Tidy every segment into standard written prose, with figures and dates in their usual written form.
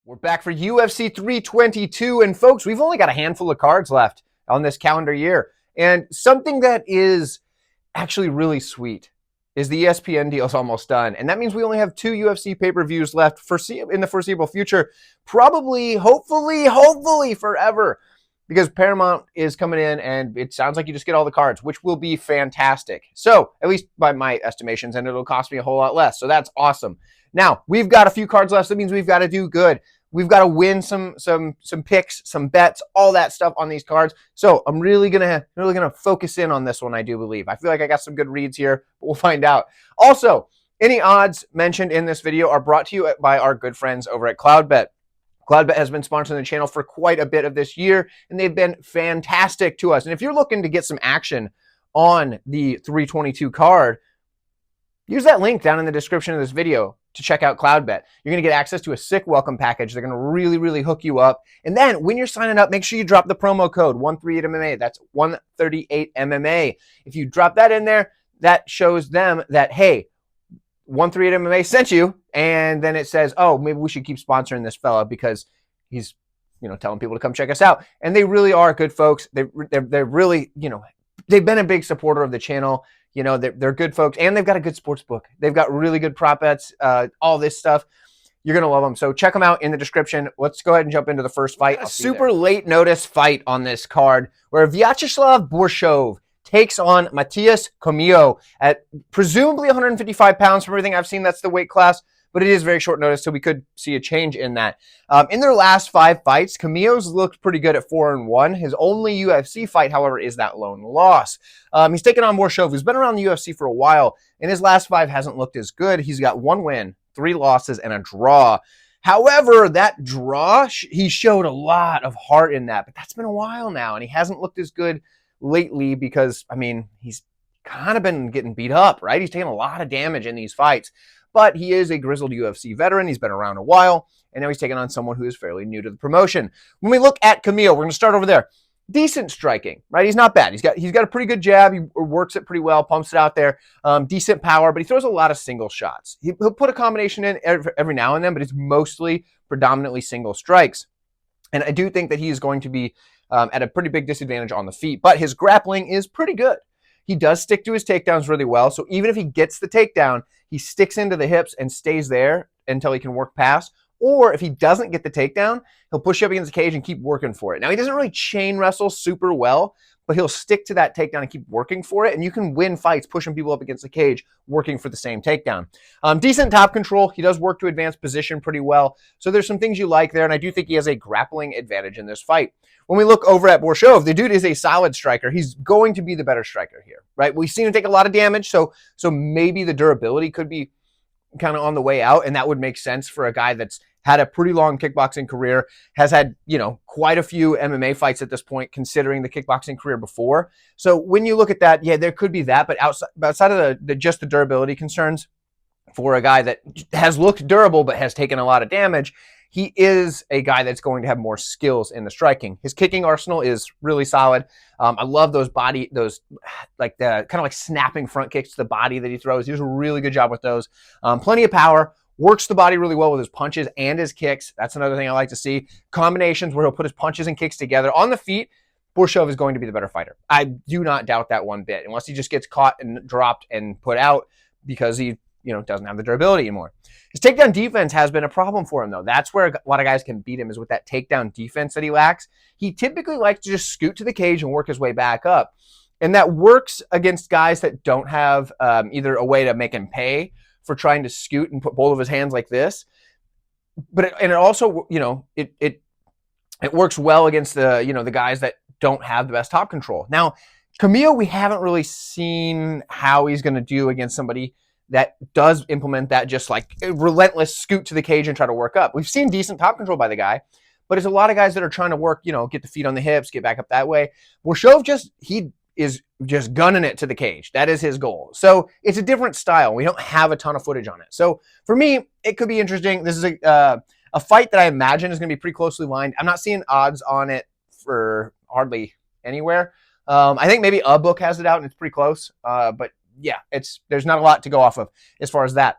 We're back for UFC 322, and folks, we've only got a handful of cards left on this calendar year. And something that is actually really sweet is the ESPN deal is almost done. And that means we only have 2 UFC pay-per-views left in the foreseeable future, probably, hopefully forever, because Paramount is coming in and it sounds like you just get all the cards, which will be fantastic. So, at least by my estimations, and it'll cost me a whole lot less. So that's awesome. Now, we've got a few cards left. So that means we've got to do good. We've got to win some picks, some bets, all that stuff on these cards. So I'm really gonna focus in on this one, I do believe. I feel like I got some good reads here, but we'll find out. Also, any odds mentioned in this video are brought to you by our good friends over at Cloudbet. Cloudbet has been sponsoring the channel for quite a bit of this year, and they've been fantastic to us. And if you're looking to get some action on the 322 card, use that link down in the description of this video to check out Cloudbet. You're going to get access to a sick welcome package. They're going to really hook you up. And then when you're signing up, make sure you drop the promo code 138MMA. That's 138MMA. If you drop that in there, that shows them that, hey, 138MMA sent you. And then it says, oh, maybe we should keep sponsoring this fella because he's, telling people to come check us out. And they really are good folks. They're really, they've been a big supporter of the channel. They're good folks, and they've got a good sports book. They've got really good prop bets, all this stuff. You're going to love them. So check them out in the description. Let's go ahead and jump into the first fight. A super late notice fight on this card where Viacheslav Borshchev takes on Matheus Camilo at presumably 155 pounds. From everything I've seen, that's the weight class, but it is very short notice, so we could see a change in that. In their last 5 fights, Camilo's looked pretty good at 4-1. His only UFC fight, however, is that lone loss. He's taken on Borshchev, who's been around the UFC for a while, and his last 5 hasn't looked as good. He's got 1 win, 3 losses, and a draw. However, that draw, he showed a lot of heart in that, but that's been a while now, and he hasn't looked as good lately because, he's kind of been getting beat up, right? He's taking a lot of damage in these fights. But he is a grizzled UFC veteran. He's been around a while, and now he's taking on someone who is fairly new to the promotion. When we look at Camilo, we're going to start over there. Decent striking, right? He's not bad. He's got a pretty good jab. He works it pretty well, pumps it out there. Decent power, but he throws a lot of single shots. He'll put a combination in every now and then, but it's mostly predominantly single strikes. And I do think that he is going to be at a pretty big disadvantage on the feet, but his grappling is pretty good. He does stick to his takedowns really well, so even if he gets the takedown, he sticks into the hips and stays there until he can work past. Or if he doesn't get the takedown, he'll push you up against the cage and keep working for it. Now, he doesn't really chain wrestle super well, but he'll stick to that takedown and keep working for it, and you can win fights pushing people up against the cage, working for the same takedown. Decent top control. He does work to advance position pretty well, so there's some things you like there, and I do think he has a grappling advantage in this fight. When we look over at Borshchev, the dude is a solid striker. He's going to be the better striker here, right? We've seen him take a lot of damage, so maybe the durability could be kind of on the way out, and that would make sense for a guy that's had a pretty long kickboxing career, has had, quite a few MMA fights at this point, considering the kickboxing career before. So when you look at that, yeah, there could be that, but outside of just the durability concerns for a guy that has looked durable but has taken a lot of damage, he is a guy that's going to have more skills in the striking. His kicking arsenal is really solid. I love those like the kind of like snapping front kicks to the body that he throws. He does a really good job with those. Plenty of power. Works the body really well with his punches and his kicks. That's another thing I like to see. Combinations where he'll put his punches and kicks together. On the feet, Borshchev is going to be the better fighter. I do not doubt that one bit, unless he just gets caught and dropped and put out because he doesn't have the durability anymore. His takedown defense has been a problem for him, though. That's where a lot of guys can beat him, is with that takedown defense that he lacks. He typically likes to just scoot to the cage and work his way back up. And that works against guys that don't have either a way to make him pay for trying to scoot and put both of his hands like this. But it also, it works well against the guys that don't have the best top control. Now, Camilo, we haven't really seen how he's going to do against somebody that does implement that just like a relentless scoot to the cage and try to work up. We've seen decent top control by the guy, but it's a lot of guys that are trying to work, get the feet on the hips, get back up that way. Borshchev he is just gunning it to the cage. That is his goal. So it's a different style. We don't have a ton of footage on it. So for me, it could be interesting. This is a fight that I imagine is going to be pretty closely lined. I'm not seeing odds on it for hardly anywhere. I think maybe a book has it out and it's pretty close. But yeah, there's not a lot to go off of as far as that.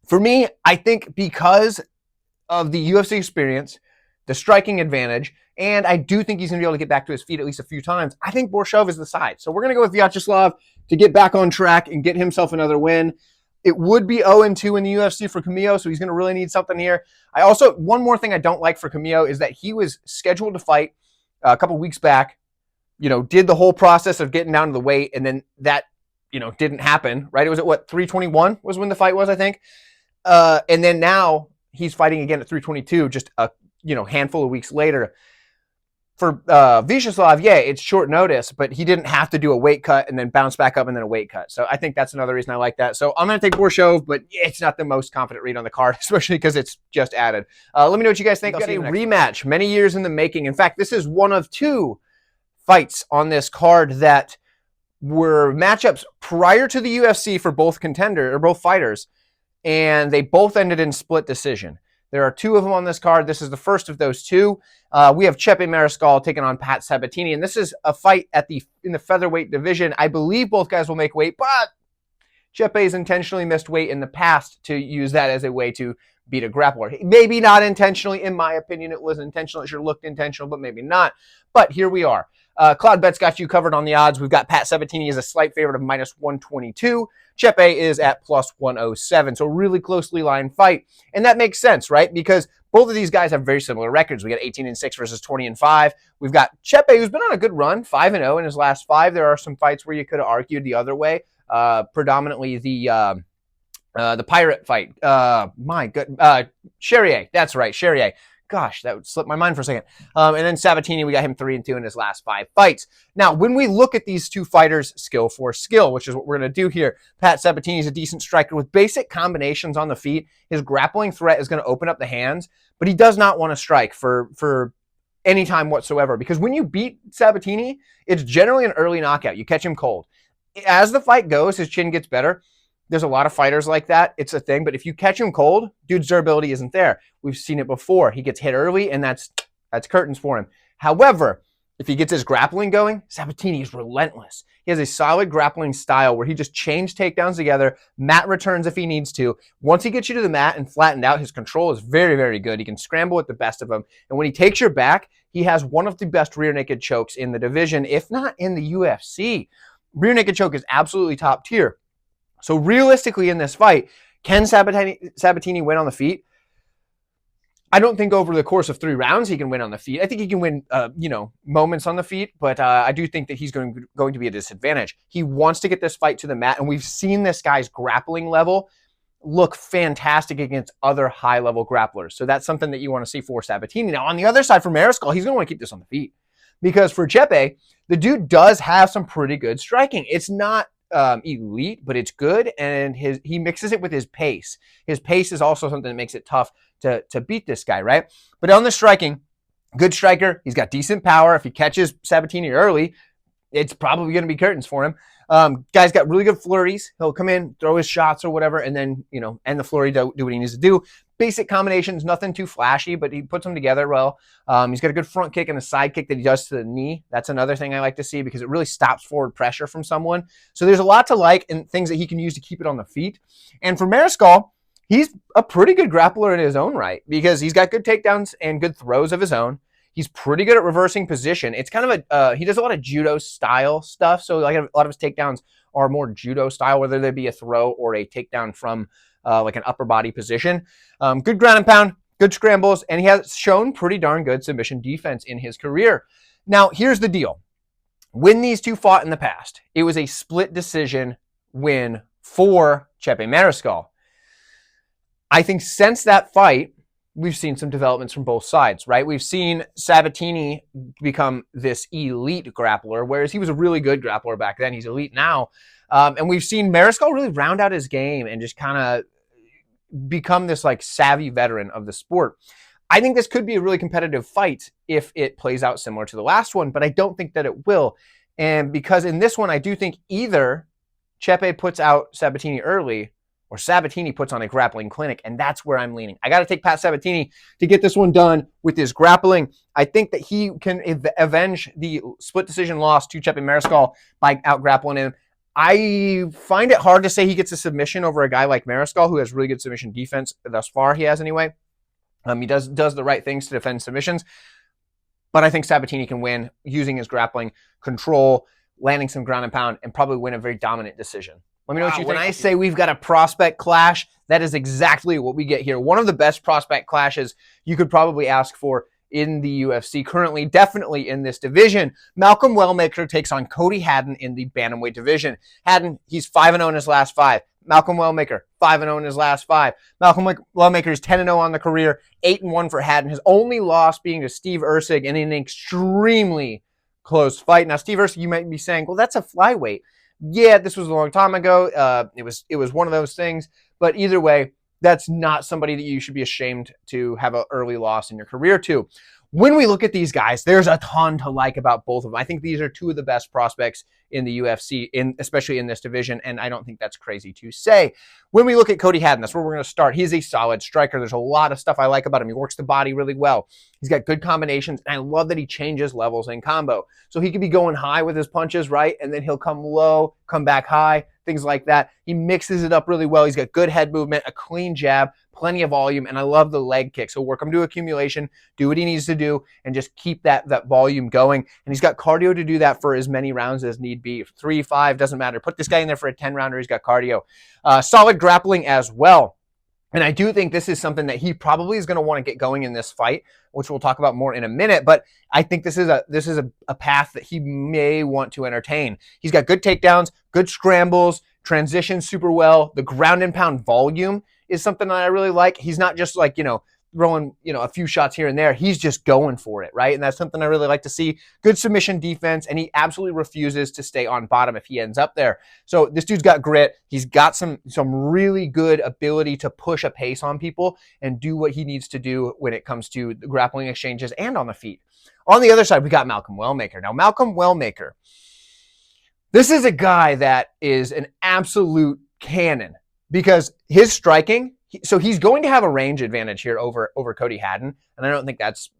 For me, I think because of the UFC experience, the striking advantage, and I do think he's going to be able to get back to his feet at least a few times. I think Borshchev is the side. So we're going to go with Viacheslav to get back on track and get himself another win. It would be 0-2 in the UFC for Camilo, so he's going to really need something here. One more thing I don't like for Camilo is that he was scheduled to fight a couple weeks back, did the whole process of getting down to the weight, and then that, didn't happen, right? It was at 321 was when the fight was, I think. And then now he's fighting again at 322, just a handful of weeks later. For Viacheslav, yeah, it's short notice, but he didn't have to do a weight cut and then bounce back up and then a weight cut. So I think that's another reason I like that. So I'm going to take Borshchev, but it's not the most confident read on the card, especially because it's just added. Let me know what you guys think. We've got a rematch, many years in the making. In fact, this is one of 2 fights on this card that were matchups prior to the UFC for both fighters, and they both ended in split decision. There are 2 of them on this card. This is the first of those 2. We have Chepe Mariscal taking on Pat Sabatini, and this is a fight in the featherweight division. I believe both guys will make weight, but Chepe's intentionally missed weight in the past to use that as a way to beat a grappler. Maybe not intentionally. In my opinion, it was intentional. It sure looked intentional, but maybe not. But here we are. Cloudbet's got you covered on the odds. We've got Pat Sabatini as a slight favorite of -122. Chepe is at +107. So really closely lined fight. And that makes sense, right? Because both of these guys have very similar records. We got 18-6 versus 20-5. We've got Chepe, who's been on a good run, 5-0 in his last 5. There are some fights where you could have argued the other way. Predominantly the pirate fight. Charrier. That's right, Charrier. Gosh, that would slip my mind for a second. And then Sabatini, we got him 3-2 in his last 5 fights. Now, when we look at these 2 fighters skill for skill, which is what we're going to do here, Pat Sabatini is a decent striker with basic combinations on the feet. His grappling threat is going to open up the hands, but he does not want to strike for any time whatsoever, because when you beat Sabatini, it's generally an early knockout. You catch him cold. As the fight goes, his chin gets better. There's a lot of fighters like that. It's a thing. But if you catch him cold, dude's durability isn't there. We've seen it before. He gets hit early, and that's curtains for him. However, if he gets his grappling going, Sabatini is relentless. He has a solid grappling style where he just chains takedowns together, mat returns if he needs to. Once he gets you to the mat and flattened out, his control is very, very good. He can scramble with the best of them. And when he takes your back, he has one of the best rear naked chokes in the division, if not in the UFC. Rear naked choke is absolutely top tier. So realistically in this fight, can Sabatini win on the feet? I don't think over the course of 3 rounds he can win on the feet. I think he can win, moments on the feet, but I do think that he's going to be a disadvantage. He wants to get this fight to the mat, and we've seen this guy's grappling level look fantastic against other high-level grapplers. So that's something that you want to see for Sabatini. Now, on the other side for Mariscal, he's going to want to keep this on the feet, because for Chepe, the dude does have some pretty good striking. It's not elite, but it's good, and he mixes it with his pace. His pace is also something that makes it tough to beat this guy, right? But on the striking, good striker. He's got decent power. If he catches Sabatini early, it's probably going to be curtains for him. Guy's got really good flurries. He'll come in, throw his shots or whatever, and then, end the flurry, do what he needs to do. Basic combinations, nothing too flashy, but he puts them together well. He's got a good front kick and a side kick that he does to the knee. That's another thing I like to see, because it really stops forward pressure from someone. So there's a lot to like and things that he can use to keep it on the feet. And for Mariscal, he's a pretty good grappler in his own right, because he's got good takedowns and good throws of his own. He's pretty good at reversing position. It's kind of he does a lot of judo style stuff. So like a lot of his takedowns are more judo style, whether they be a throw or a takedown from like an upper body position. Good ground and pound, good scrambles, and he has shown pretty darn good submission defense in his career. Now, here's the deal. When these 2 fought in the past, it was a split decision win for Chepe Mariscal. I think since that fight, we've seen some developments from both sides, right? We've seen Sabatini become this elite grappler, whereas he was a really good grappler back then. He's elite now. And we've seen Mariscal really round out his game and just kind of become this like savvy veteran of the sport. I think this could be a really competitive fight if it plays out similar to the last one, but I don't think that it will. And because in this one, I do think either Chepe puts out Sabatini early, or Sabatini puts on a grappling clinic, and that's where I'm leaning. I got to take Pat Sabatini to get this one done with his grappling. I think that he can avenge the split decision loss to Chepe Mariscal by out-grappling him. I find it hard to say he gets a submission over a guy like Mariscal, who has really good submission defense thus far, he has anyway. He does the right things to defend submissions, but I think Sabatini can win using his grappling, control, landing some ground and pound, and probably win a very dominant decision. Let me know what you think. When I say we've got a prospect clash, that is exactly what we get here. One of the best prospect clashes you could probably ask for in the UFC currently, definitely in this division. Malcolm Wellmaker takes on Cody Haddon in the bantamweight division. Haddon, he's 5-0 in his last 5. Malcolm Wellmaker, 5-0 in his last 5. Malcolm Wellmaker is 10-0 on the career, 8-1 for Haddon. His only loss being to Steve Erceg in an extremely close fight. Now, Steve Erceg, you might be saying, well, that's a flyweight. Yeah, this was a long time ago. It was one of those things. But either way, that's not somebody that you should be ashamed to have an early loss in your career to. When we look at these guys, there's a ton to like about both of them. I think these are two of the best prospects in the UFC, especially in this division, and I don't think that's crazy to say. When we look at Cody Haddon, that's where we're going to start. He's a solid striker. There's a lot of stuff I like about him. He works the body really well. He's got good combinations, and I love that he changes levels in combo. So he could be going high with his punches, right? And then he'll come low, come back high, things like that. He mixes it up really well. He's got good head movement, a clean jab, plenty of volume, and I love the leg kicks. He'll work him to accumulation, do what he needs to do, and just keep that volume going. And he's got cardio to do that for as many rounds as need be. 3, 5, doesn't matter. Put this guy in there for a 10-rounder. He's got cardio. Solid grappling as well. And I do think this is something that he probably is going to want to get going in this fight, which we'll talk about more in a minute. But I think this is a path that he may want to entertain. He's got good takedowns, good scrambles, transitions super well. The ground and pound volume is something that I really like. He's not just like, throwing, a few shots here and there. He's just going for it, right? And that's something I really like to see. Good submission defense, and he absolutely refuses to stay on bottom if he ends up there. So this dude's got grit. He's got some really good ability to push a pace on people and do what he needs to do when it comes to the grappling exchanges and on the feet. On the other side, we got Malcolm Wellmaker. Now, Malcolm Wellmaker, this is a guy that is an absolute cannon because his striking, so he's going to have a range advantage here over Cody Haddon, and I don't think that's,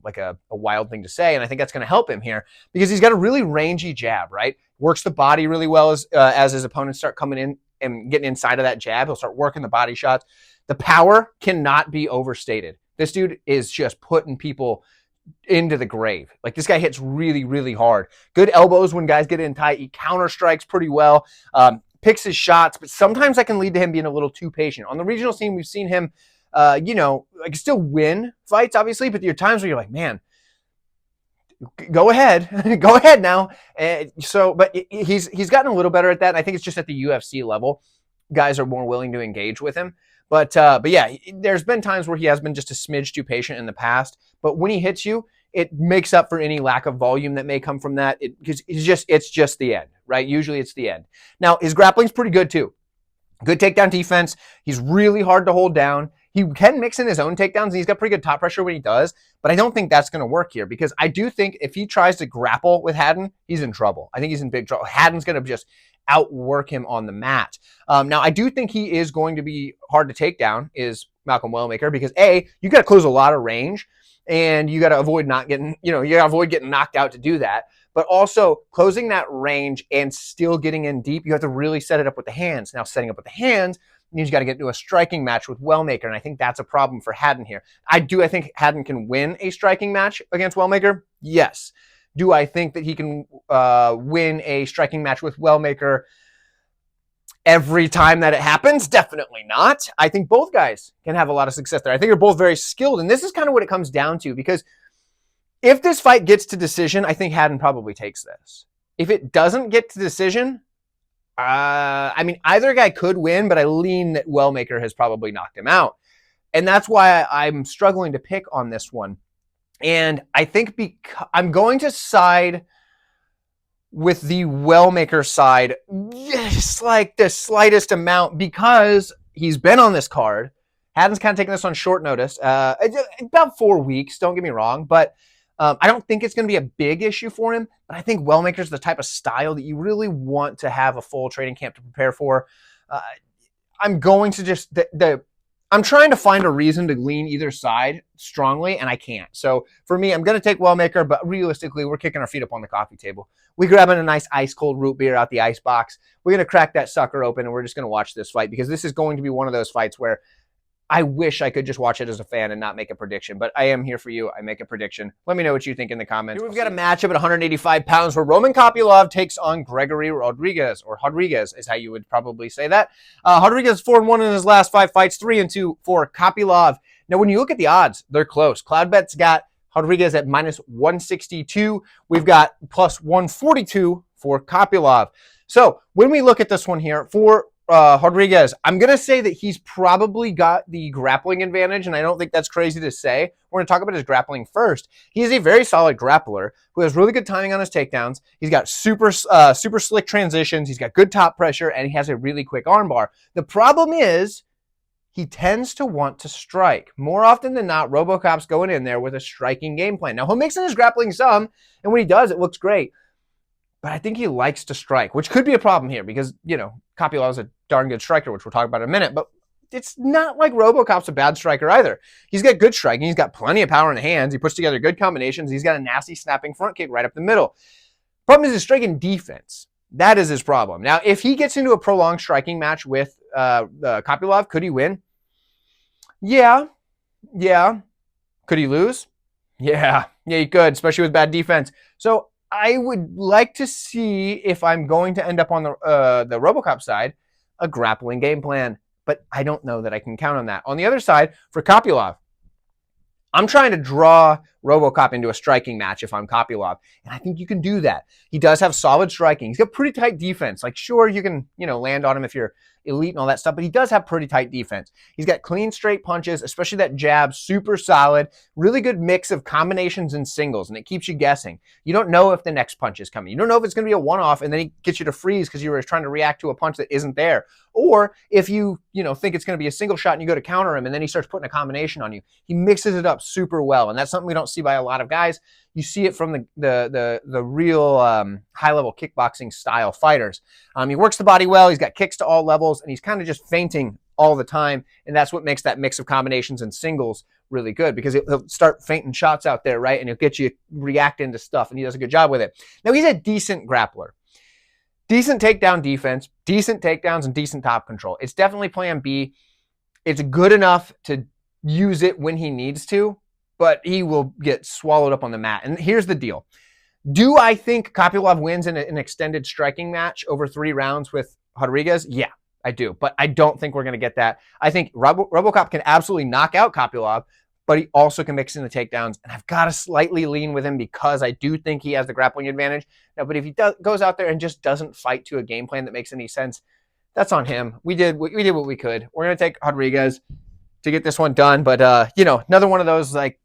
like a wild thing to say, and I think that's going to help him here because he's got a really rangy jab, right? Works the body really well as his opponents start coming in and getting inside of that jab. He'll start working the body shots. The power cannot be overstated. This dude is just putting people into the grave. Like, this guy hits really, really hard. Good elbows when guys get in tight. He counter strikes pretty well. Picks his shots, but sometimes that can lead to him being a little too patient. On the regional scene, we've seen him, still win fights, obviously, but there are times where you're like, man, go ahead, go ahead now. But he's gotten a little better at that. And I think it's just at the UFC level, guys are more willing to engage with him. But yeah, there's been times where he has been just a smidge too patient in the past. But when he hits you, it makes up for any lack of volume that may come from that because it's just the end, right? Usually it's the end. Now, his grappling's pretty good too. Good takedown defense. He's really hard to hold down. He can mix in his own takedowns, and he's got pretty good top pressure when he does, but I don't think that's going to work here because I do think if he tries to grapple with Haddon, he's in trouble. I think he's in big trouble. Haddon's going to just outwork him on the mat. Now, I do think he is going to be hard to take down, is Malcolm Wellmaker, because A, you got to close a lot of range, and you got to avoid getting knocked out to do that. But also closing that range and still getting in deep, you have to really set it up with the hands. Now, setting up with the hands means you got to get into a striking match with Wellmaker, and I think that's a problem for Haddon here. I think Haddon can win a striking match against Wellmaker? Yes. Do I think that he can win a striking match with Wellmaker every time that it happens? Definitely not. I think both guys can have a lot of success there. I think they're both very skilled, and this is kind of what it comes down to, because if this fight gets to decision, I think Haddon probably takes this. If it doesn't get to decision, either guy could win, but I lean that Wellmaker has probably knocked him out. And that's why I'm struggling to pick on this one. And I think I'm going to side with the Wellmaker side, just like the slightest amount, because he's been on this card. Haddon's kind of taking this on short notice, about 4 weeks, don't get me wrong, but I don't think it's going to be a big issue for him, but I think Wellmaker's the type of style that you really want to have a full training camp to prepare for. I'm going to I'm trying to find a reason to lean either side strongly, and I can't. So for me, I'm going to take Wellmaker, but realistically, we're kicking our feet up on the coffee table. We're grabbing a nice ice-cold root beer out the ice box. We're going to crack that sucker open, and we're just going to watch this fight, because this is going to be one of those fights where I wish I could just watch it as a fan and not make a prediction, but I am here for you. I make a prediction. Let me know what you think in the comments. Here we've got a matchup at 185 pounds where Roman Kopylov takes on Gregory Rodrigues, or Rodrigues is how you would probably say that. Rodrigues 4-1 in his last 5 fights, 3-2 for Kopylov. Now, when you look at the odds, they're close. Cloudbet's got Rodrigues at -162. We've got +142 for Kopylov. So when we look at this one here for Rodrigues, I'm going to say that he's probably got the grappling advantage, and I don't think that's crazy to say. We're going to talk about his grappling first. He is a very solid grappler who has really good timing on his takedowns. He's got super slick transitions. He's got good top pressure, and he has a really quick armbar. The problem is he tends to want to strike. More often than not, RoboCop's going in there with a striking game plan. Now, he'll mix in his grappling some, and when he does, it looks great. But I think he likes to strike, which could be a problem here because, you know, Kopylov is a darn good striker, which we'll talk about in a minute. But it's not like RoboCop's a bad striker either. He's got good striking. He's got plenty of power in the hands. He puts together good combinations. He's got a nasty snapping front kick right up the middle. Problem is his striking defense. That is his problem. Now, if he gets into a prolonged striking match with Kopylov, could he win? Yeah. Could he lose? Yeah, he could, especially with bad defense. So I would like to see, if I'm going to end up on the RoboCop side, a grappling game plan. But I don't know that I can count on that. On the other side, for Kopylov, I'm trying to draw RoboCop into a striking match if I'm Kopylov, and I think you can do that. He does have solid striking. He's got pretty tight defense. Like, sure, you can, land on him if you're elite and all that stuff, but he does have pretty tight defense. He's got clean, straight punches, especially that jab, super solid, really good mix of combinations and singles, and it keeps you guessing. You don't know if the next punch is coming. You don't know if it's going to be a one-off, and then he gets you to freeze because you were trying to react to a punch that isn't there. Or if you, think it's going to be a single shot and you go to counter him, and then he starts putting a combination on you. He mixes it up super well, and that's something we don't see by a lot of guys. You see it from the real high-level kickboxing style fighters. He works the body well. He's got kicks to all levels, and he's kind of just feinting all the time, and that's what makes that mix of combinations and singles really good, because he'll start feinting shots out there, right, and he'll get you reacting to stuff, and he does a good job with it. Now, he's a decent grappler. Decent takedown defense, decent takedowns, and decent top control. It's definitely plan B. It's good enough to use it when he needs to, but he will get swallowed up on the mat. And here's the deal. Do I think Kopylov wins in an extended striking match over 3 rounds with Rodrigues? Yeah, I do. But I don't think we're going to get that. I think RoboCop can absolutely knock out Kopylov, but he also can mix in the takedowns. And I've got to slightly lean with him because I do think he has the grappling advantage. Now, but if he goes out there and just doesn't fight to a game plan that makes any sense, that's on him. We did what we could. We're going to take Rodrigues to get this one done. But, another one of those, like,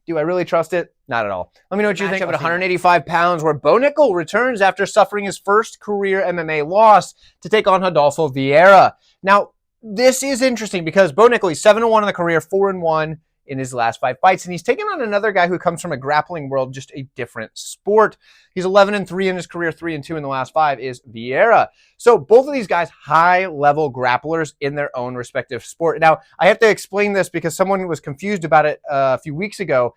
do I really trust it? Not at all. Let me know what you think. At 185 pounds, where Nickal returns after suffering his first career MMA loss to take on Rodolfo Vieira. Now, this is interesting because Nickal, he's 7-1 in the career, 4-1 in his last 5 fights, and he's taken on another guy who comes from a grappling world, just a different sport. He's 11-3 in his career, 3-2 in the last 5 is Vieira. So both of these guys, high-level grapplers in their own respective sport. Now, I have to explain this because someone was confused about it a few weeks ago.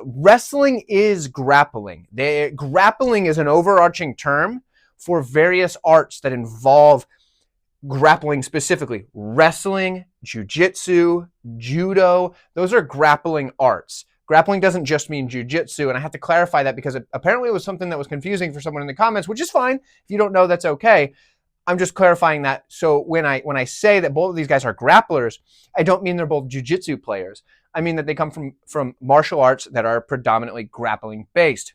Wrestling is grappling. Grappling is an overarching term for various arts that involve grappling specifically. Wrestling, jiu-jitsu, judo, those are grappling arts. Grappling doesn't just mean jiu-jitsu, and I have to clarify that because apparently it was something that was confusing for someone in the comments, which is fine. If you don't know, that's okay. I'm just clarifying that. So when I say that both of these guys are grapplers, I don't mean they're both jiu-jitsu players. I mean that they come from martial arts that are predominantly grappling based.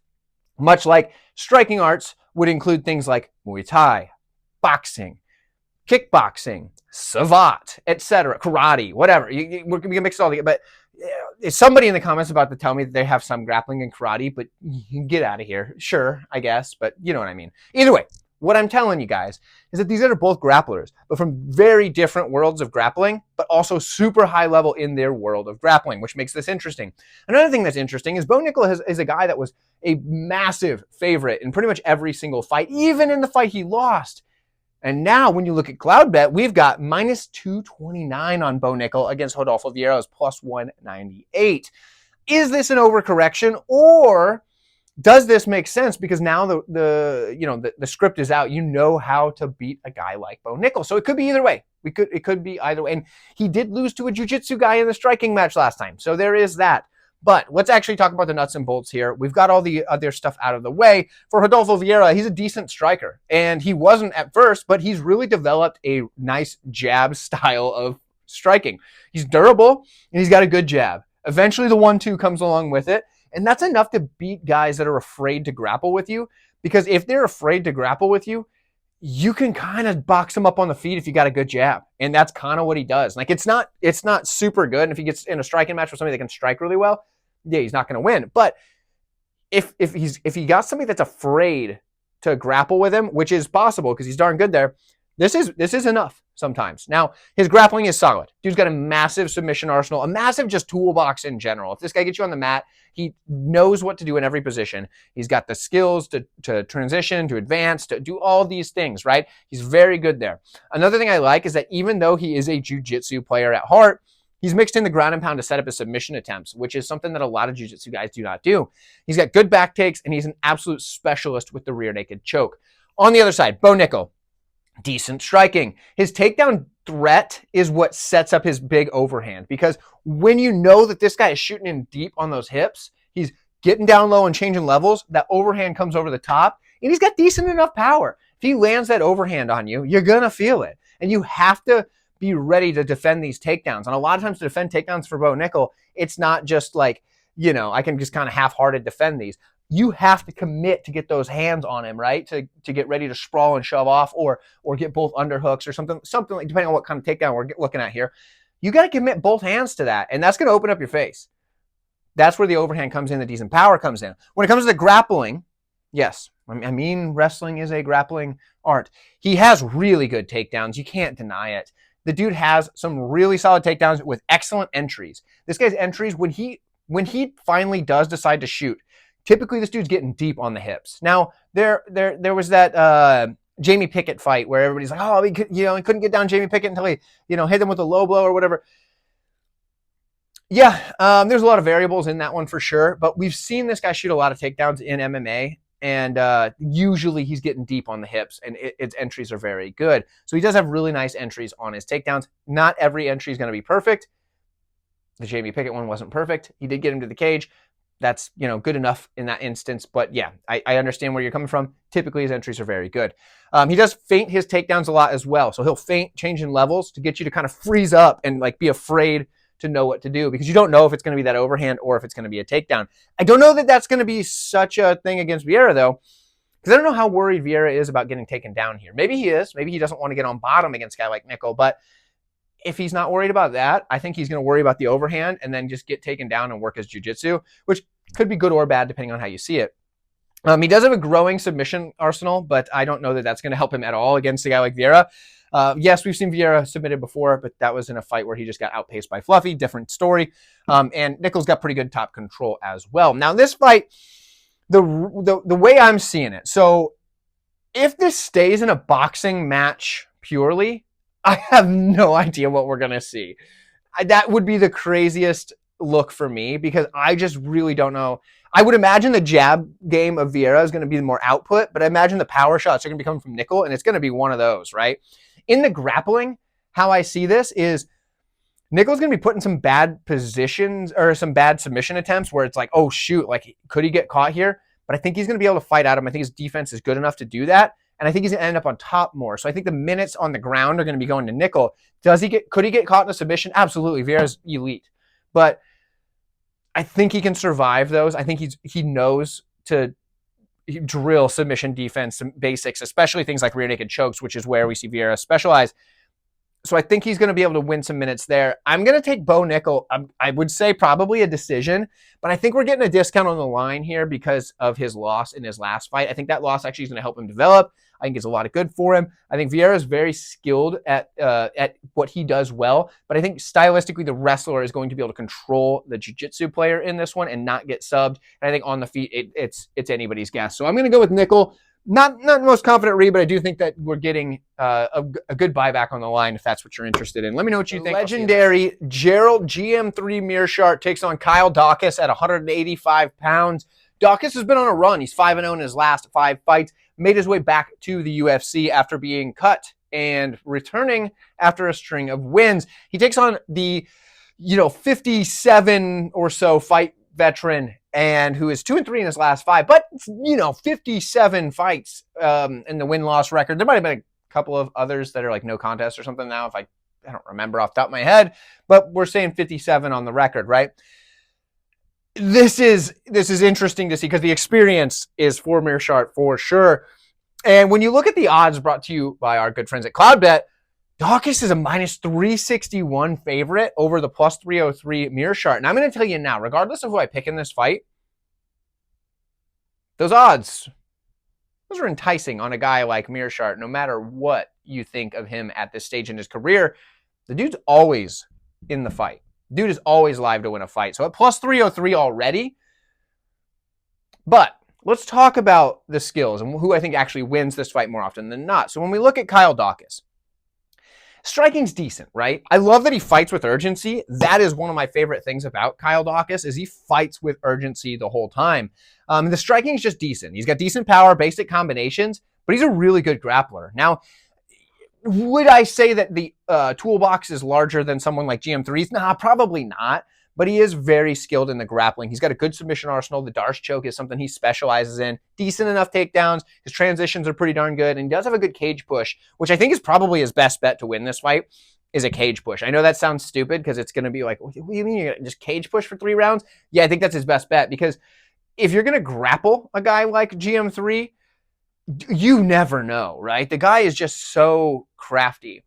Much like striking arts would include things like Muay Thai, boxing, kickboxing, savate, etc., karate, whatever. We can mix it all together. But if somebody in the comments about to tell me that they have some grappling and karate, but you can get out of here. Sure, I guess, but you know what I mean. Either way, what I'm telling you guys is that these are both grapplers, but from very different worlds of grappling, but also super high level in their world of grappling, which makes this interesting. Another thing that's interesting is Nickal is a guy that was a massive favorite in pretty much every single fight, even in the fight he lost. And now when you look at Cloudbet, we've got -229 on Nickal against Rodolfo Vieira's +198. Is this an overcorrection, or Does this make sense? Because now the script is out. You know how to beat a guy like Bo Nickal. So it could be either way. It could be either way. And he did lose to a jiu-jitsu guy in the striking match last time. So there is that. But let's actually talk about the nuts and bolts here. We've got all the other stuff out of the way. For Rodolfo Vieira, he's a decent striker. And he wasn't at first, but he's really developed a nice jab style of striking. He's durable, and he's got a good jab. Eventually, the 1-2 comes along with it. And that's enough to beat guys that are afraid to grapple with you. Because if they're afraid to grapple with you, you can kind of box them up on the feet if you got a good jab. And that's kind of what he does. Like, it's not super good. And if he gets in a striking match with somebody that can strike really well, yeah, he's not going to win. But if he got somebody that's afraid to grapple with him, which is possible because he's darn good there, this is enough sometimes. Now, his grappling is solid. Dude's got a massive submission arsenal, a massive just toolbox in general. If this guy gets you on the mat, he knows what to do in every position. He's got the skills to transition, to advance, to do all these things, right? He's very good there. Another thing I like is that even though he is a jiu-jitsu player at heart, he's mixed in the ground and pound to set up his submission attempts, which is something that a lot of jiu-jitsu guys do not do. He's got good back takes, and he's an absolute specialist with the rear naked choke. On the other side, Bo Nickal. Decent striking. His takedown threat is what sets up his big overhand, because when you know that this guy is shooting in deep on those hips, he's getting down low and changing levels, that overhand comes over the top, and he's got decent enough power. If he lands that overhand on you, you're going to feel it. And you have to be ready to defend these takedowns. And a lot of times to defend takedowns for Bo Nickal, it's not just like, I can just kind of half-hearted defend these. You have to commit to get those hands on him, right? To get ready to sprawl and shove off or get both underhooks or something like, depending on what kind of takedown we're looking at here. You got to commit both hands to that, and that's going to open up your face. That's where the overhand comes in, the decent power comes in. When it comes to the grappling, yes, I mean, wrestling is a grappling art. He has really good takedowns. You can't deny it. The dude has some really solid takedowns with excellent entries. This guy's entries, when he finally does decide to shoot, typically this dude's getting deep on the hips. Now, there was that Jamie Pickett fight where everybody's like, oh, he couldn't get down Jamie Pickett until he, hit him with a low blow or whatever. Yeah, there's a lot of variables in that one for sure, but we've seen this guy shoot a lot of takedowns in MMA, and usually he's getting deep on the hips, and its entries are very good. So he does have really nice entries on his takedowns. Not every entry is going to be perfect. The Jamie Pickett one wasn't perfect. He did get him to the cage. That's, good enough in that instance. But yeah, I understand where you're coming from. Typically, his entries are very good. He does feint his takedowns a lot as well. So he'll feint, changing levels to get you to kind of freeze up and like be afraid to know what to do, because you don't know if it's going to be that overhand or if it's going to be a takedown. I don't know that that's going to be such a thing against Vieira, though, because I don't know how worried Vieira is about getting taken down here. Maybe he is. Maybe he doesn't want to get on bottom against a guy like Nickal. But if he's not worried about that, I think he's going to worry about the overhand and then just get taken down and work his jiu-jitsu, which could be good or bad depending on how you see it. He does have a growing submission arsenal, but I don't know that that's going to help him at all against a guy like Vieira. Yes, we've seen Vieira submitted before, but that was in a fight where he just got outpaced by Fluffy. Different story. And Nickal's got pretty good top control as well. Now, this fight, the way I'm seeing it, so if this stays in a boxing match purely, I have no idea what we're going to see. That would be the craziest look for me, because I just really don't know. I would imagine the jab game of Vieira is going to be the more output, but I imagine the power shots are going to be coming from Nickal, and it's going to be one of those, right? In the grappling, how I see this is Nickal's going to be put in some bad positions or some bad submission attempts where it's like, oh, shoot, like, could he get caught here? But I think he's going to be able to fight out him. I think his defense is good enough to do that, and I think he's going to end up on top more. So I think the minutes on the ground are going to be going to Nickal. Could he get caught in a submission? Absolutely. Vieira's elite. But I think he can survive those. I think he knows to drill submission defense, some basics, especially things like rear naked chokes, which is where we see Vieira specialize. So I think he's going to be able to win some minutes there. I'm going to take Bo Nickal. I would say probably a decision, but I think we're getting a discount on the line here because of his loss in his last fight. I think that loss actually is going to help him develop. I think it's a lot of good for him. I think Vieira is very skilled at what he does well, but I think stylistically the wrestler is going to be able to control the jiu-jitsu player in this one and not get subbed. And I think on the feet, it's anybody's guess. So I'm going to go with Nickal. Not the most confident read, but I do think that we're getting a good buyback on the line if that's what you're interested in. Let me know what you think. Legendary Gerald GM3 Meerschaert takes on Kyle Daukaus at 185 pounds. Daukaus has been on a run. He's 5-0 in his last 5 fights, made his way back to the UFC after being cut and returning after a string of wins. He takes on the, 57 or so fight veteran and who is 2-3 in his last 5, but 57 fights in the win-loss record. There might have been a couple of others that are like no contest or something now, if I don't remember off the top of my head, but we're saying 57 on the record, right? This is interesting to see because the experience is for Meerschaert for sure. And when you look at the odds brought to you by our good friends at Cloudbet, Daukaus is a -361 favorite over the +303 Meerschaert. And I'm going to tell you now, regardless of who I pick in this fight, those odds, those are enticing on a guy like Meerschaert, no matter what you think of him at this stage in his career. The dude's always in the fight. Dude is always live to win a fight. So at +303 already. But let's talk about the skills and who I think actually wins this fight more often than not. So when we look at Kyle Daukaus, striking's decent, right? I love that he fights with urgency. That is one of my favorite things about Kyle Daukaus is he fights with urgency the whole time. The striking's just decent. He's got decent power, basic combinations, but he's a really good grappler. Now, would I say that the toolbox is larger than someone like GM3's? Nah, probably not. But he is very skilled in the grappling. He's got a good submission arsenal. The Dariush choke is something he specializes in. Decent enough takedowns. His transitions are pretty darn good. And he does have a good cage push, which I think is probably his best bet to win this fight, is a cage push. I know that sounds stupid because it's going to be like, what do you mean you're going to just cage push for 3 rounds? Yeah, I think that's his best bet because if you're going to grapple a guy like GM3, you never know, right? The guy is just so crafty.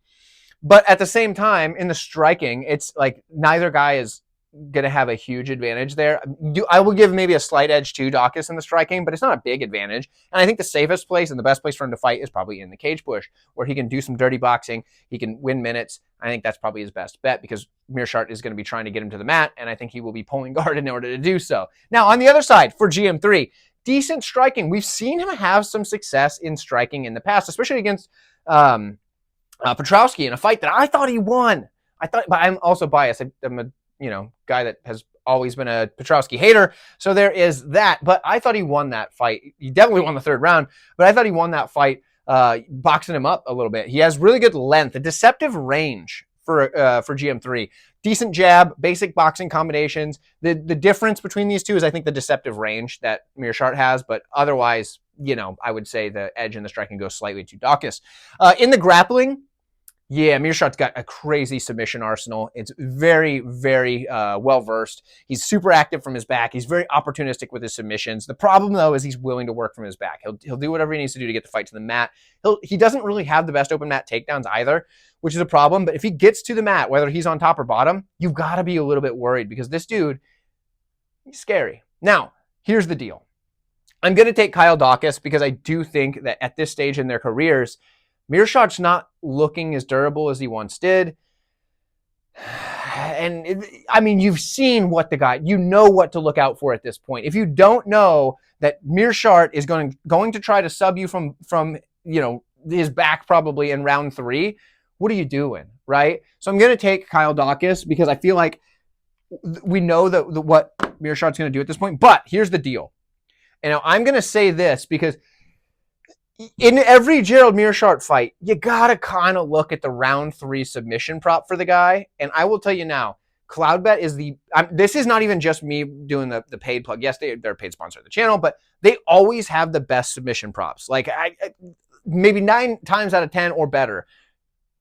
But at the same time, in the striking, it's like neither guy is going to have a huge advantage there. I will give maybe a slight edge to Daukaus in the striking, but it's not a big advantage. And I think the safest place and the best place for him to fight is probably in the cage push, where he can do some dirty boxing. He can win minutes. I think that's probably his best bet because Meerschaert is going to be trying to get him to the mat, and I think he will be pulling guard in order to do so. Now, on the other side, for GM3, decent striking. We've seen him have some success in striking in the past, especially against Petrowski in a fight that I thought he won. But I'm also biased. I'm a guy that has always been a Petrowski hater, so there is that. But I thought he won that fight. He definitely won the 3rd round, but I thought he won that fight boxing him up a little bit. He has really good length, a deceptive range for GM3. Decent jab, basic boxing combinations. The difference between these two is I think the deceptive range that Meerschaert has, but otherwise, I would say the edge in the striking goes slightly to Daukaus. In the grappling, yeah, Meerschaert's got a crazy submission arsenal. It's very, very well-versed. He's super active from his back. He's very opportunistic with his submissions. The problem, though, is he's willing to work from his back. He'll do whatever he needs to do to get the fight to the mat. He doesn't really have the best open mat takedowns either, which is a problem. But if he gets to the mat, whether he's on top or bottom, you've got to be a little bit worried because this dude, he's scary. Now, here's the deal. I'm going to take Kyle Daukaus because I do think that at this stage in their careers, Meerschaert's not looking as durable as he once did. And you've seen what you know what to look out for at this point. If you don't know that Meerschaert is going to try to sub you from his back probably in round 3, what are you doing, right? So I'm going to take Kyle Daukaus because I feel like we know that what Meerschaert's going to do at this point. But here's the deal. And now I'm going to say this because in every Gerald Meerschaert fight, you got to kind of look at the round 3 submission prop for the guy. And I will tell you now, Cloudbet is this is not even just me doing the paid plug. Yes, they're a paid sponsor of the channel, but they always have the best submission props. Like maybe 9 times out of 10 or better.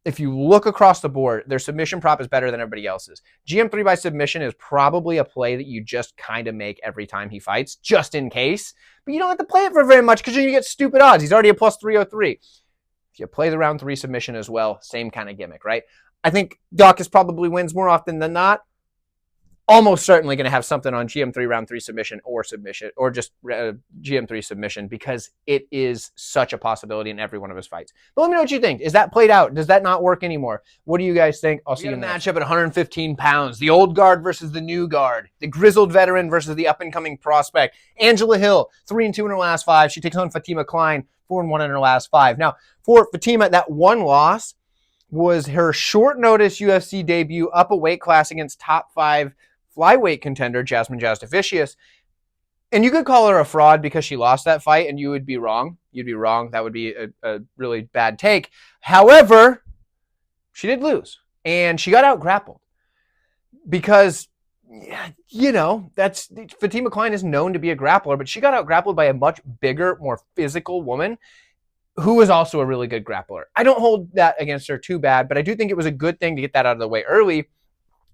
If you look across the board, their submission prop is better than everybody else's. GM3 by submission is probably a play that you just kind of make every time he fights, just in case. But you don't have to play it for very much because you get stupid odds. He's already a +303. If you play the round 3 submission as well, same kind of gimmick, right? I think Daukaus probably wins more often than not. Almost certainly going to have something on GM3 round 3 submission or just GM3 submission because it is such a possibility in every one of his fights. But let me know what you think. Is that played out? Does that not work anymore? What do you guys think? I'll see you in the matchup at 115 pounds. The old guard versus the new guard. The grizzled veteran versus the up-and-coming prospect. Angela Hill, 3-2 in her last 5. She takes on Fatima Kline, 4-1 in her last 5. Now, for Fatima, that one loss was her short notice UFC debut up a weight class against top 5 flyweight contender Jasmine Jasudavicius. And you could call her a fraud because she lost that fight, and you would be wrong. You'd be wrong. That would be a really bad take. However, she did lose, and she got out grappled because, you know, that's Fatima Kline is known to be a grappler, but she got out grappled by a much bigger, more physical woman who was also a really good grappler. I don't hold that against her too bad, but I do think it was a good thing to get that out of the way early.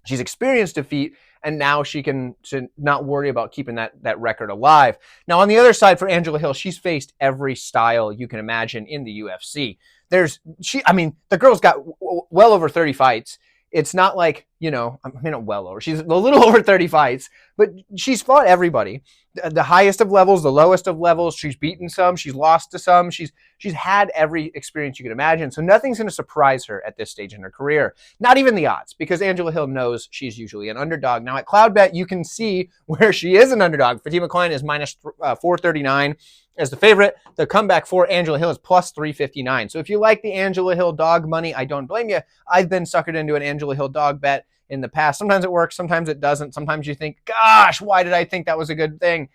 She's experienced defeat, and now she can not worry about keeping that record alive. Now, on the other side for Angela Hill, she's faced every style you can imagine in the UFC. The girl's got well over 30 fights. It's not like, you know, I mean, not well over. She's a little over 30 fights, but she's fought everybody. The highest of levels, the lowest of levels. She's beaten some. She's lost to some. She's had every experience you can imagine. So nothing's going to surprise her at this stage in her career. Not even the odds, because Angela Hill knows she's usually an underdog. Now at CloudBet, you can see where she is an underdog. Fatima Kline is minus 439 as the favorite. The comeback for Angela Hill is plus 359. So if you like the Angela Hill dog money, I don't blame you. I've been suckered into an Angela Hill dog bet in the past. Sometimes it works, sometimes it doesn't. Sometimes you think, gosh, why did I think that was a good thing?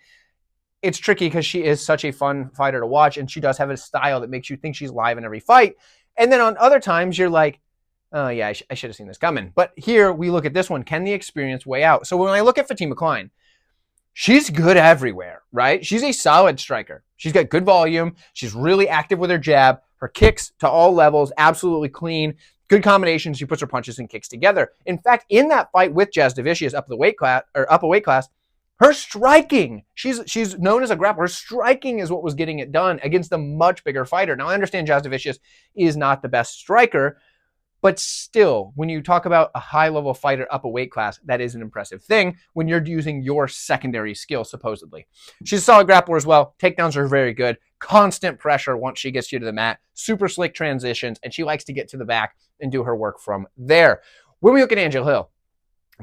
It's tricky because she is such a fun fighter to watch, and she does have a style that makes you think she's live in every fight. And then on other times, you're like, oh yeah, I should have seen this coming. But here we look at this one. Can the experience weigh out? So when I look at Fatima Kline, she's good everywhere, right? She's a solid striker. She's got good volume. She's really active with her jab. Her kicks to all levels, absolutely clean. Good combinations. She puts her punches and kicks together. In fact, in that fight with Jasdavicius up a weight class, her striking, she's known as a grappler. Her striking is what was getting it done against a much bigger fighter. Now, I understand Jasdavicius is not the best striker, but still, when you talk about a high-level fighter up a weight class, that is an impressive thing when you're using your secondary skill, supposedly. She's a solid grappler as well. Takedowns are very good. Constant pressure once she gets you to the mat. Super slick transitions, and she likes to get to the back and do her work from there. When we look at Angela Hill,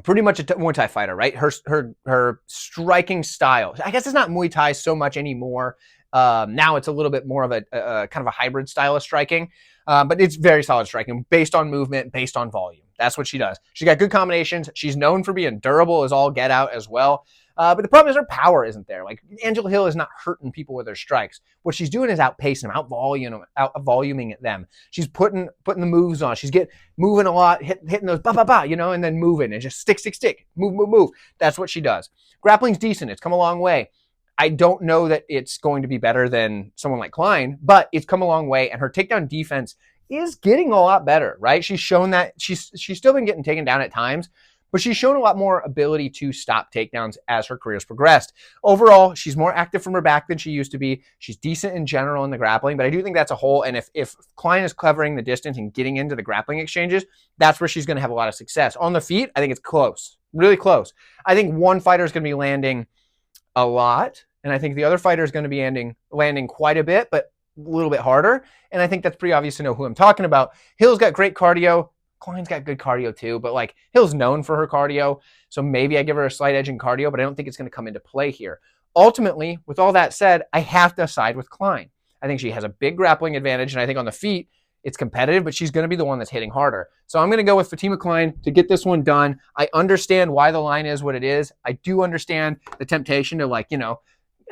pretty much a Muay Thai fighter, right? Her striking style, I guess it's not Muay Thai so much anymore. Now it's a little bit more of a kind of a hybrid style of striking, but it's very solid striking based on movement, based on volume. That's what she does. She's got good combinations. She's known for being durable as all get out as well. But the problem is her power isn't there. Like, Angela Hill is not hurting people with her strikes. What she's doing is outpacing them, out-voluming them. She's putting the moves on. She's moving a lot, hitting those ba-ba-ba, you know, and then moving and just stick, move. That's what she does. Grappling's decent. It's come a long way. I don't know that it's going to be better than someone like Kline, but it's come a long way, and her takedown defense is getting a lot better, right? She's shown that she's still been getting taken down at times, but she's shown a lot more ability to stop takedowns as her career has progressed. Overall, she's more active from her back than she used to be. She's decent in general in the grappling, but I do think that's a whole, and if Kline is covering the distance and getting into the grappling exchanges, that's where she's going to have a lot of success. On the feet, I think it's close, really close. I think one fighter is going to be landing a lot, and I think the other fighter is going to be landing quite a bit, but a little bit harder, and I think that's pretty obvious to know who I'm talking about. Hill's got great cardio. Kline's got good cardio too, but like, Hill's known for her cardio, so maybe I give her a slight edge in cardio, but I don't think it's going to come into play here. Ultimately, with all that said, I have to side with Kline. I think she has a big grappling advantage, and I think on the feet, it's competitive, but she's going to be the one that's hitting harder. So I'm going to go with Fatima Kline to get this one done. I understand why the line is what it is. I do understand the temptation to, like, you know,